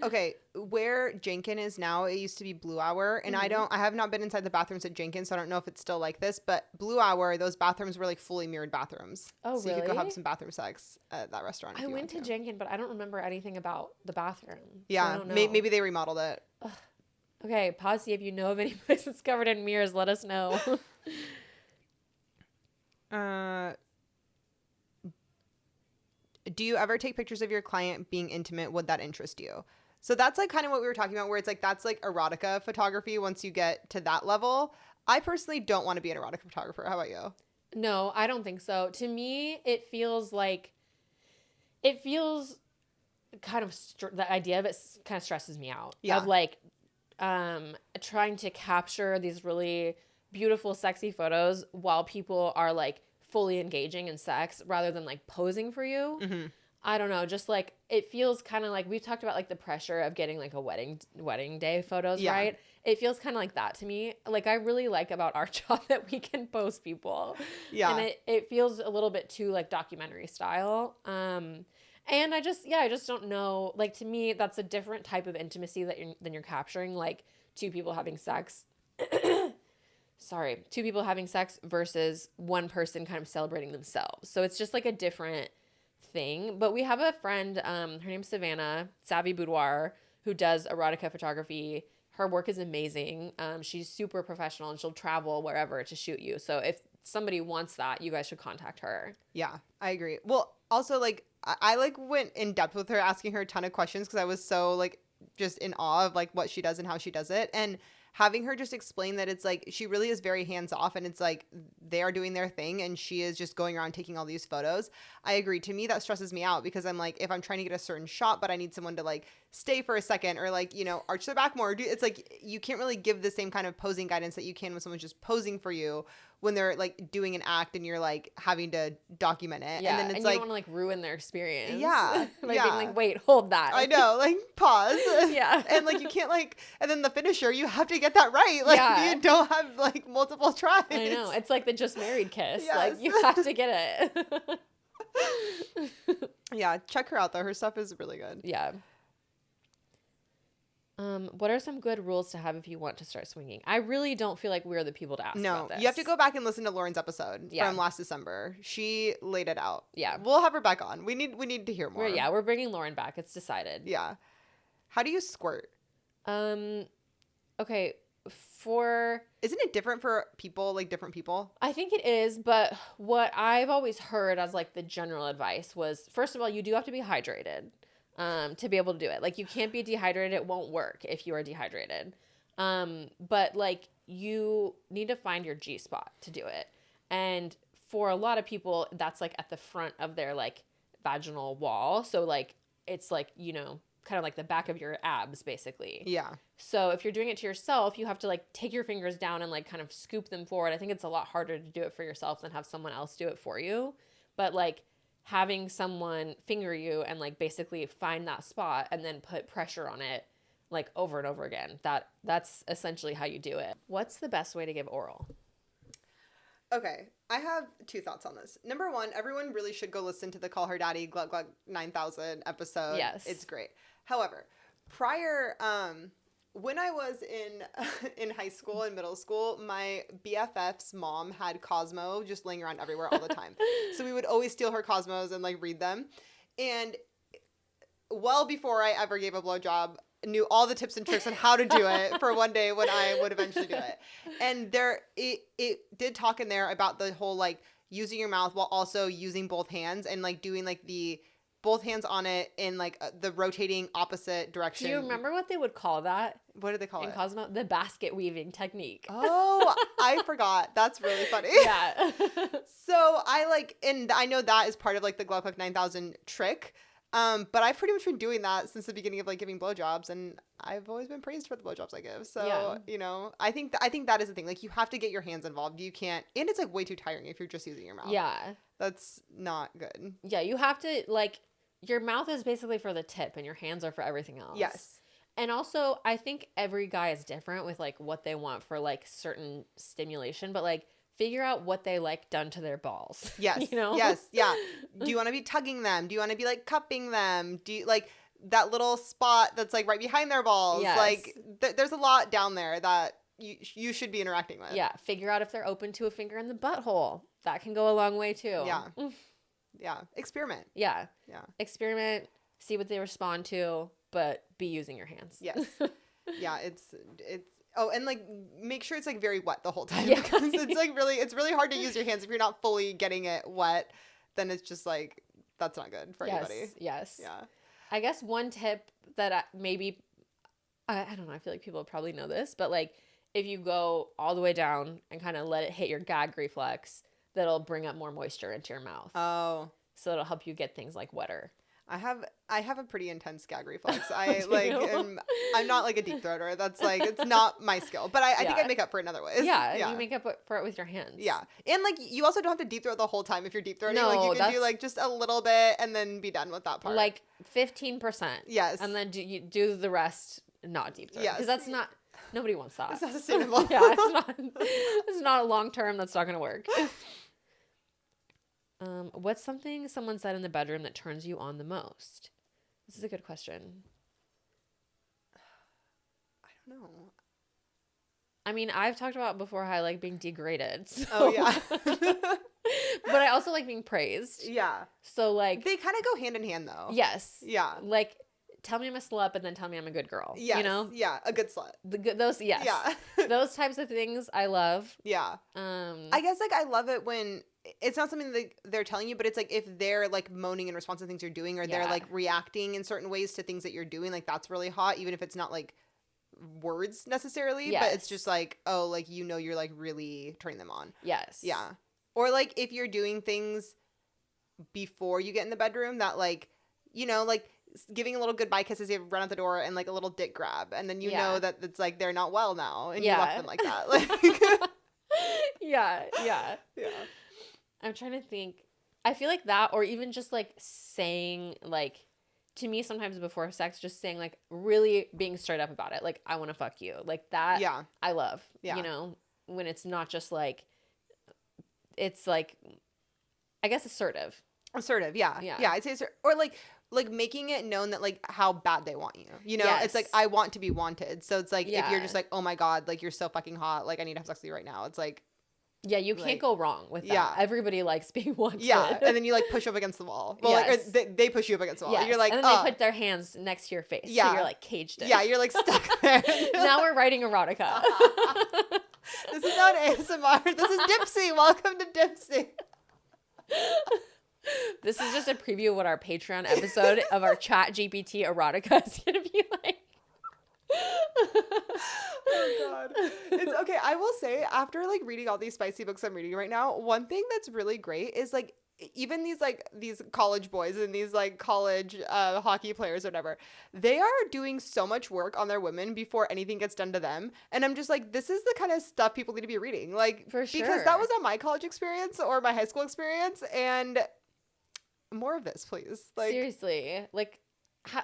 okay, where Jenkin is now, it used to be Blue Hour, and I have not been inside the bathrooms at Jenkins, so I don't know if it's still like this, but Blue Hour, those bathrooms were like fully mirrored bathrooms. Oh, so really? You could go have some bathroom sex at that restaurant. I went to Jenkins, but I don't remember anything about the bathroom. Yeah, so maybe they remodeled it. Ugh. Okay, Posse, if you know of any place that's covered in mirrors, let us know. Do you ever take pictures of your client being intimate? Would that interest you? So that's like kind of what we were talking about, where it's like that's like erotica photography once you get to that level. I personally don't want to be an erotica photographer. How about you? No, I don't think so. To me, it feels kind of the idea of it kind of stresses me out. Yeah. Of like trying to capture these really beautiful, sexy photos while people are like fully engaging in sex rather than like posing for you. Mm-hmm. I don't know. Just like it feels kind of like we've talked about like the pressure of getting like a wedding day photos, right? It feels kind of like that to me. Like I really like about our job that we can pose people. Yeah. And it feels a little bit too like documentary style. And I just don't know. Like to me, that's a different type of intimacy than you're capturing like two people having sex. Two people having sex versus one person kind of celebrating themselves. So it's just like a different thing. But we have a friend, her name's Savannah, Savvy Boudoir, who does erotica photography. Her work is amazing. She's super professional and she'll travel wherever to shoot you. So if somebody wants that, you guys should contact her. Yeah, I agree. Well, also, like, I like went in depth with her, asking her a ton of questions because I was so like just in awe of like what she does and how she does it, and having her just explain that it's like she really is very hands off, and it's like they are doing their thing and she is just going around taking all these photos. I agree. To me, that stresses me out because I'm like, if I'm trying to get a certain shot, but I need someone to like stay for a second or like, you know, arch their back more. It's like you can't really give the same kind of posing guidance that you can when someone's just posing for you when they're like doing an act and you're like having to document it. Yeah, And then it's and you like, don't want to like ruin their experience. yeah, By yeah. being like, wait, hold that. I know, like pause. Yeah. And like you can't like, and then the finisher, you have to get that right. Like Yeah. you don't have like multiple tries. I know. It's like the just married kiss. Yes. Like you have to get it. Yeah, check her out though. Her stuff is really good. Yeah. What are some good rules to have if you want to start swinging? I really don't feel like we're the people to ask No, about this. you have to go back and listen to Lauren's episode Yeah. from last December. She laid it out. Yeah. We'll have her back on. We need to hear more. We're bringing Lauren back. It's decided. Yeah. How do you squirt? Okay, Isn't it different for people, like different people? I think it is, but what I've always heard as like the general advice was, first of all, you do have to be hydrated to be able to do it. Like you can't be dehydrated. It won't work if you are dehydrated. But like you need to find your G spot to do it. And for a lot of people, that's like at the front of their like vaginal wall. So like it's like, you know, kind of like the back of your abs basically. Yeah. So if you're doing it to yourself, you have to like take your fingers down and like kind of scoop them forward. I think it's a lot harder to do it for yourself than have someone else do it for you. But like having someone finger you and like basically find that spot and then put pressure on it like over and over again. That's essentially how you do it. What's the best way to give oral? Okay, I have two thoughts on this. Number one, everyone really should go listen to the Call Her Daddy Glug Glug 9000 episode. Yes. It's great. However, prior, when I was in high school and middle school, my BFF's mom had Cosmo just laying around everywhere all the time. So we would always steal her Cosmos and like read them. And well before I ever gave a blowjob, knew all the tips and tricks on how to do it for one day when I would eventually do it. And it did talk in there about the whole like using your mouth while also using both hands and like doing like the both hands on it in like the rotating opposite direction. Do you remember what they would call that? What did they call in it? Cosmo? The basket weaving technique. Oh, I forgot. That's really funny. Yeah. So I like, and I know that is part of like the Glug Glug 9000 trick. But I've pretty much been doing that since the beginning of like giving blowjobs, and I've always been praised for the blowjobs I give. So, Yeah. you know, I think that is the thing. Like you have to get your hands involved. You can't, and it's like way too tiring if you're just using your mouth. Yeah. That's not good. Yeah, you have to like your mouth is basically for the tip and your hands are for everything else. Yes. And also, I think every guy is different with like what they want for like certain stimulation, but like figure out what they like done to their balls. Yes. You know? Yes. Yeah. Do you want to be tugging them? Do you want to be like cupping them? Do you like that little spot that's like right behind their balls? Yes. Like there's a lot down there that you should be interacting with. Yeah. Figure out if they're open to a finger in the butthole. That can go a long way too. Yeah. Yeah. Experiment. Yeah. Yeah. Experiment, see what they respond to, but be using your hands. Yes. Yeah. It's oh, and like make sure it's like very wet the whole time. Yeah. Because it's really hard to use your hands if you're not fully getting it wet. Then it's just like that's not good for anybody. Yes. Yeah. I guess one tip that I don't know, I feel like people probably know this, but like if you go all the way down and kind of let it hit your gag reflex, that'll bring up more moisture into your mouth. Oh. So it'll help you get things like wetter. I have a pretty intense gag reflex. Do I'm not like a deep throater. That's like it's not my skill. But I think I make up for it in other ways. Yeah, you make up for it with your hands. Yeah. And like you also don't have to deep throat the whole time if you're deep throating. No, like you can do that's- like just a little bit and then be done with that part. Like 15%. Yes. And then you do the rest not deep throat. Yes. Because that's not, nobody wants that. It's not sustainable. Yeah, it's not long term. That's not going to work. What's something someone said in the bedroom that turns you on the most? This is a good question. I don't know. I mean, I've talked about before how I like being degraded. So. Oh yeah. But I also like being praised. Yeah. So like They kind of go hand in hand though. yes. Yeah. Like tell me I'm a slut, but then tell me I'm a good girl. Yes. You know? Yeah. A good slut. Those, yes. Yeah. Those types of things I love. Yeah. I guess, like, I love it when it's not something that they're telling you, but it's, like, if they're, like, moaning in response to things you're doing, or they're, like, reacting in certain ways to things that you're doing, like, that's really hot, even if it's not, like, words necessarily, but it's just, like, oh, like, you know, you're, like, really turning them on. Yes. Yeah. Or, like, if you're doing things before you get in the bedroom that, like, you know, like, giving a little goodbye kiss as you run out the door, and, like, a little dick grab, and then you know that it's, like, they're not well now, and you left them like that. Like, yeah. yeah. I'm trying to think. I feel like that, or even just, like, saying, like, to me sometimes before sex, just saying, like, really being straight up about it. Like, I want to fuck you. Like, that I love. Yeah. You know, when it's not just, like, it's, like, I guess assertive. Yeah. I'd say or, like making it known that, like, how bad they want you. You know, it's like, I want to be wanted. So it's like, if you're just like, oh my God, like, you're so fucking hot, like, I need to have sex with you right now. It's like, yeah, you can't go wrong with that. Yeah. Everybody likes being wanted. Yeah, and then you, like, push up against the wall. Well, like, or they push you up against the wall. Yes. You're like, and then they put their hands next to your face. Yeah. So you're, like, caged in. Yeah, you're, like, stuck there. Now we're writing erotica. This is not ASMR. This is Dipsy. Welcome to Dipsy. This is just a preview of what our Patreon episode of our Chat GPT erotica is going to be like. Oh God. It's okay. I will say, after, like, reading all these spicy books I'm reading right now, one thing that's really great is, like, even these college boys and these, like, college hockey players or whatever, they are doing so much work on their women before anything gets done to them. And I'm just like, this is the kind of stuff people need to be reading. Like, for sure. Because that was not my college experience or my high school experience. And more of this, please. Like, seriously. Like,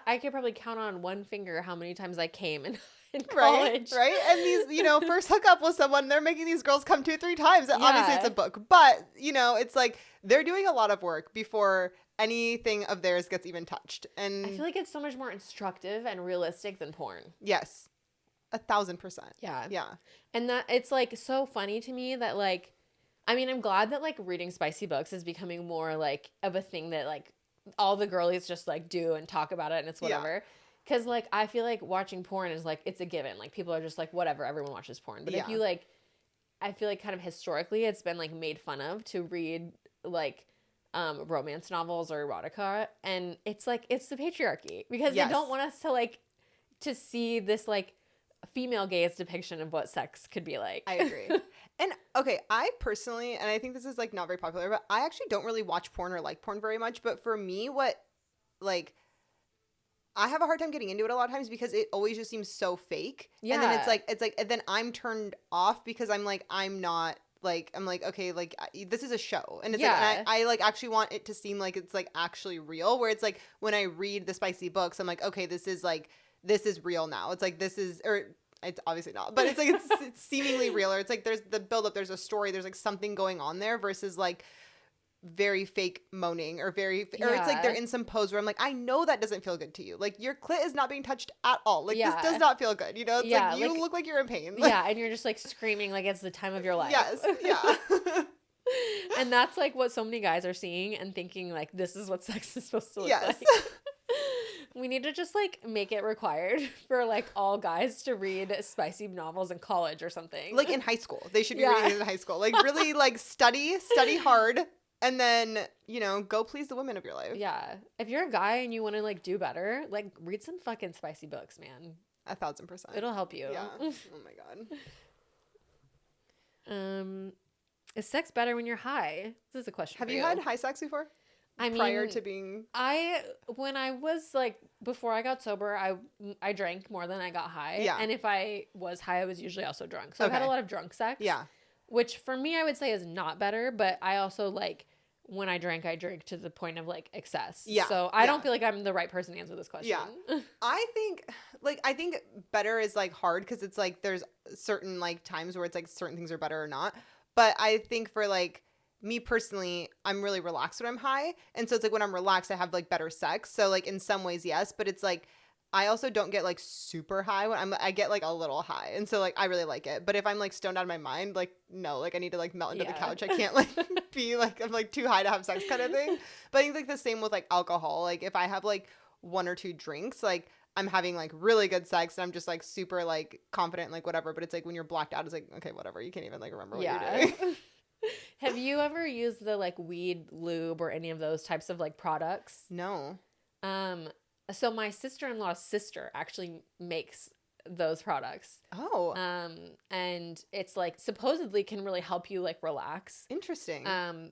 I could probably count on one finger how many times I came in college. Right? And these, you know, first hook up with someone, they're making these girls come 2-3 times. Obviously, it's a book. But, you know, it's like, they're doing a lot of work before anything of theirs gets even touched. And I feel like it's so much more instructive and realistic than porn. Yes. 1,000%. Yeah. Yeah. And that it's, like, so funny to me that, like, I mean, I'm glad that, like, reading spicy books is becoming more, like, of a thing that, like, all the girlies just, like, do and talk about it, and it's whatever. Because, like, I feel like watching porn is, like, it's a given. Like, people are just like, whatever, everyone watches porn. But if you, like, I feel like kind of historically it's been, like, made fun of to read, like, romance novels or erotica. And it's, like, it's the patriarchy. Because they don't want us to, like, to see this, like, female gaze depiction of what sex could be like. I agree. And okay, I personally, and I think this is, like, not very popular, but I actually don't really watch porn or like porn very much. But for me, what, like, I have a hard time getting into it a lot of times because it always just seems so fake. Yeah. And then it's like, and then I'm turned off because I'm like, I'm like, okay, like, this is a show. And it's like, and I like actually want it to seem like it's, like, actually real, where it's like, when I read the spicy books, I'm like, okay, this is real now. It's like, this is, or it's obviously not, but it's like, it's seemingly real, or it's like, there's the buildup, there's a story, there's, like, something going on there versus, like, very fake moaning or or it's like they're in some pose where I'm like, I know that doesn't feel good to you. Like, your clit is not being touched at all. Like, this does not feel good. You know, it's like, you look like you're in pain. Yeah. And you're just, like, screaming like it's the time of your life. Yes. Yeah. And that's, like, what so many guys are seeing and thinking, like, this is what sex is supposed to look like. We need to just, like, make it required for, like, all guys to read spicy novels in college or something. Like, in high school. They should be reading it in high school. Like, really, like, study hard, and then, you know, go please the women of your life. Yeah. If you're a guy and you want to, like, do better, like, read some fucking spicy books, man. 1,000%. It'll help you. Yeah. Oh, my God. Is sex better when you're high? This is a question Have for you had high sex before? I mean, prior to being... when I was, like, before I got sober, I drank more than I got high. Yeah. And if I was high, I was usually also drunk. So I've had a lot of drunk sex. Yeah. Which, for me, I would say is not better. But I also, like, when I drank to the point of, like, excess. Yeah. So I don't feel like I'm the right person to answer this question. Yeah. I think better is, like, hard because it's, like, there's certain, like, times where it's, like, certain things are better or not. But I think for, like, me personally, I'm really relaxed when I'm high. And so it's like, when I'm relaxed, I have, like, better sex. So, like, in some ways, yes. But it's like, I also don't get, like, super high when I get, like, a little high. And so, like, I really like it. But if I'm, like, stoned out of my mind, like, no, like, I need to, like, melt into the couch. I can't, like, be, like, I'm, like, too high to have sex kind of thing. But I think, like, the same with, like, alcohol. Like, if I have, like, one or two drinks, like I'm having like really good sex and I'm just like super like confident, like whatever. But it's like when you're blacked out, it's like, okay, whatever. You can't even like remember what you're doing. Have you ever used the like weed lube or any of those types of like products? No. So my sister-in-law's sister actually makes those products. Oh. And it's like supposedly can really help you like relax. Interesting.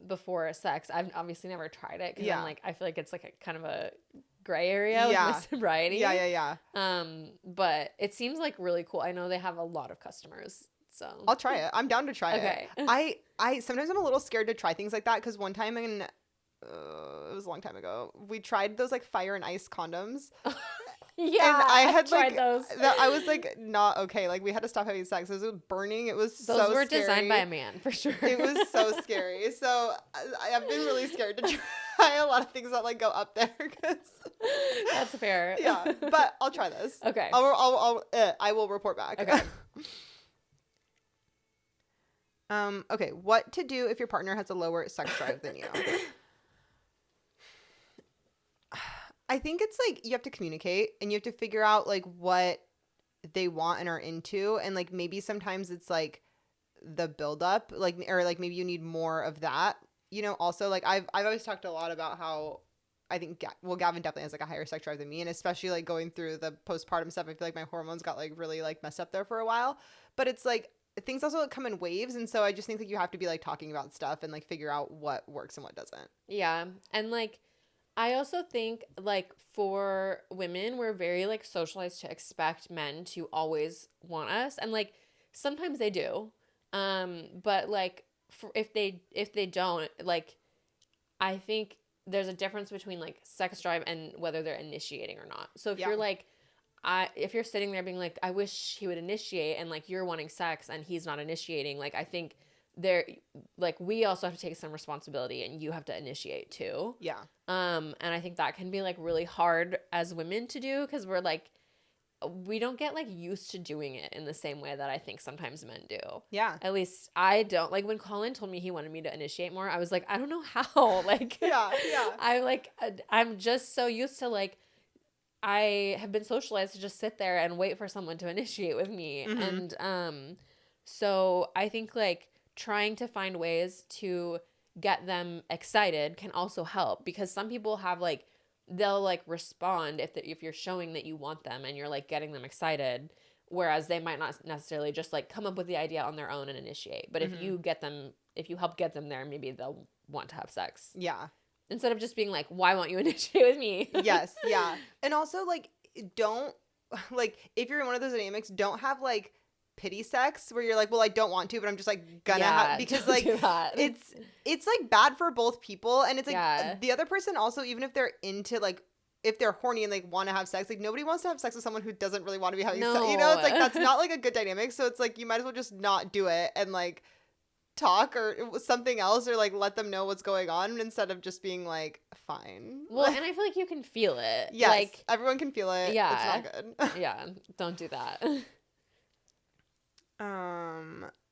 Before sex. I've obviously never tried it because Yeah. I'm like, I feel like it's like a kind of a gray area with my sobriety. Yeah. But it seems like really cool. I know they have a lot of customers. So I'll try it. I'm down to try okay. it. I sometimes I'm a little scared to try things like that because one time it was a long time ago, we tried those like fire and ice condoms. Yeah, and I had tried like those. I was like not okay. Like we had to stop having sex. It was burning. It was those so were scary. designed by a man for sure. It was so scary. So I've been really scared to try a lot of things that like go up there. That's fair. Yeah, but I'll try this. Okay. I will report back. Okay. Okay. What to do if your partner has a lower sex drive than you? I think it's like you have to communicate and you have to figure out like what they want and are into, and like maybe sometimes it's like the buildup, like, or like maybe you need more of that. You know, also like I've always talked a lot about how I think Gavin definitely has like a higher sex drive than me, and especially like going through the postpartum stuff, I feel like my hormones got like really like messed up there for a while. But it's like things also come in waves, and so I just think like you have to be like talking about stuff and like figure out what works and what doesn't. Yeah, and like I also think like for women, we're very like socialized to expect men to always want us, and like sometimes they do, but like if they don't, like I think there's a difference between like sex drive and whether they're initiating or not. So if you're like if you're sitting there being like, I wish he would initiate, and like you're wanting sex and he's not initiating, like I think there, like we also have to take some responsibility and you have to initiate too. Yeah. And I think that can be like really hard as women to do because we're like, we don't get like used to doing it in the same way that I think sometimes men do. Yeah. At least I don't. Like when Colin told me he wanted me to initiate more, I was like, I don't know how. Like, yeah. I'm just so used to like, I have been socialized to just sit there and wait for someone to initiate with me. Mm-hmm. And so I think like trying to find ways to get them excited can also help, because some people have like, they'll like respond if you're showing that you want them and you're like getting them excited, whereas they might not necessarily just like come up with the idea on their own and initiate. But if you help get them there, maybe they'll want to have sex. Yeah. Instead of just being like, why won't you initiate with me? Yes. Yeah. And also like, don't like, if you're in one of those dynamics, don't have like pity sex where you're like, well, I don't want to, but I'm just like gonna have, because like it's like bad for both people. And it's like the other person also, even if they're into like, if they're horny and like want to have sex, like nobody wants to have sex with someone who doesn't really want to be having sex. You know, it's like that's not like a good dynamic. So it's like you might as well just not do it and like talk or something else, or like let them know what's going on instead of just being like fine. Well, and I feel like you can feel it. Yes, like everyone can feel it. Yeah, it's not good. Yeah, don't do that.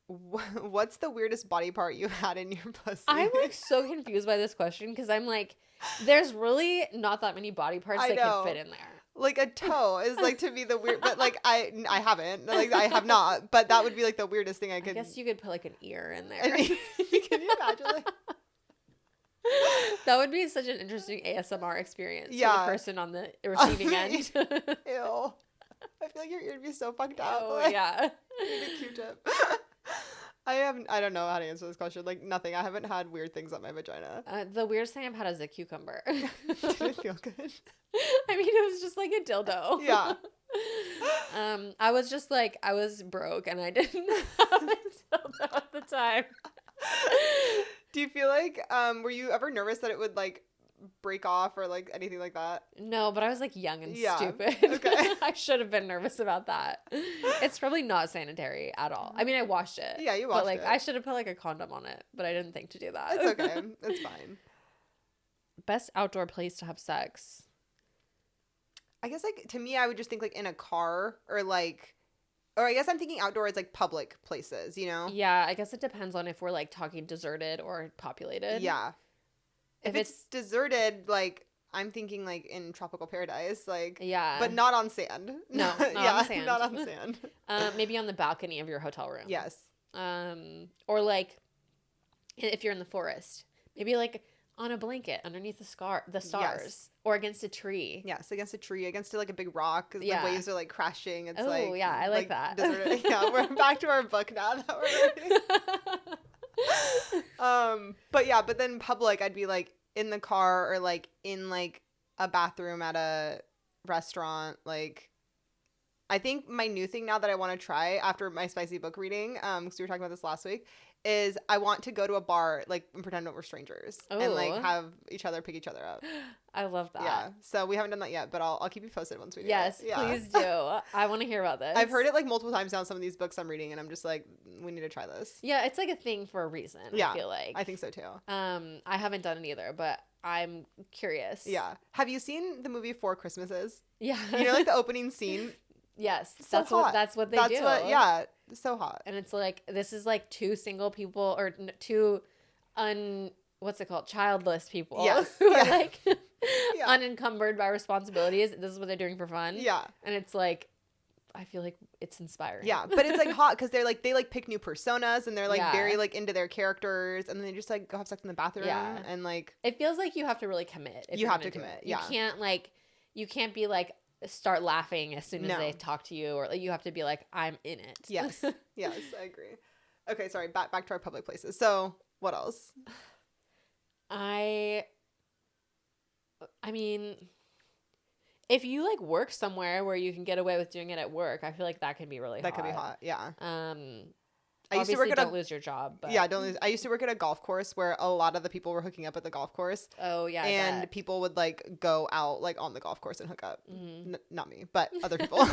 What's the weirdest body part you had in your pussy? I'm like so confused by this question because I'm like, there's really not that many body parts that can fit in there. Like a toe is like to me the weird, but like I haven't, like I have not, but that would be like the weirdest thing I could. I guess you could put like an ear in there. Can you imagine? Like... That would be such an interesting ASMR experience for the person on the receiving end. Ew. I feel like your ear would be so fucked up. Oh, like, yeah. You need a Q-tip. I don't know how to answer this question. Like nothing. I haven't had weird things on my vagina. The weirdest thing I've had is a cucumber. Did it feel good? I mean, it was just like a dildo. Yeah. I was just like, I was broke and I didn't have a dildo at the time. Do you feel like, were you ever nervous that it would like break off or like anything like that? No, but I was like young and stupid. Okay. I should have been nervous about that. It's probably not sanitary at all. I mean, I washed it. Yeah, you washed but like it. I should have put like a condom on it, but I didn't think to do that. It's okay. It's fine. Best outdoor place to have sex. I guess like to me I would just think like in a car or like, or I guess I'm thinking outdoor is like public places, you know? Yeah, I guess it depends on if we're like talking deserted or populated. Yeah. If it's deserted, like I'm thinking like in tropical paradise, like Yeah. but not on sand. No, not on the sand. Not on sand. Maybe on the balcony of your hotel room. Yes. Or like if you're in the forest, maybe like on a blanket underneath the stars, Yes. or against a tree. Yes, against a tree, against like a big rock, because Yeah. the waves are like crashing. It's Oh, like yeah, I like that. Deserted. Yeah, we're back to our book now that we're reading. But then public, I'd be like in the car or like in like a bathroom at a restaurant. Like, I think my new thing now that I want to try after my spicy book reading, because we were talking about this last week, is I want to go to a bar like and pretend that we're strangers and like Ooh. have each other pick each other up. I love that. Yeah. So we haven't done that yet, but I'll keep you posted once we do Yes, it. Yeah. please do. I want to hear about this. I've heard it like multiple times now, some of these books I'm reading, and I'm just like, we need to try this. Yeah, it's like a thing for a reason. Yeah, I feel like. I think so too. I haven't done it either, but I'm curious. Yeah. Have you seen the movie Four Christmases? Yeah. You know, like the opening scene? Yes, So that's hot. what they do. Yeah, so hot. And it's like this is like two single people or two what's it called, childless people. Yes. Who are Yeah. like Yeah. unencumbered by responsibilities. This is what they're doing for fun. Yeah. And it's like I feel like it's inspiring. Yeah, but it's like hot because they like pick new personas and they're like Yeah. very like into their characters, and then they just like go have sex in the bathroom. Yeah. And like It feels like you have to really commit. If You you're have gonna to do commit, it. yeah. You can't be like start laughing as soon as No. they talk to you, or like, you have to be like, I'm in it. yes, yes, I agree. Okay, sorry. Back to our public places. So what else? I mean, if you like work somewhere where you can get away with doing it at work, I feel like that can be really That hot. could be hot. Yeah. I used to work at don't lose your job. But Yeah, don't lose. I used to work at a golf course where a lot of the people were hooking up at the golf course. Oh yeah, And people would like go out like on the golf course and hook up. Mm-hmm. Not me, but other people.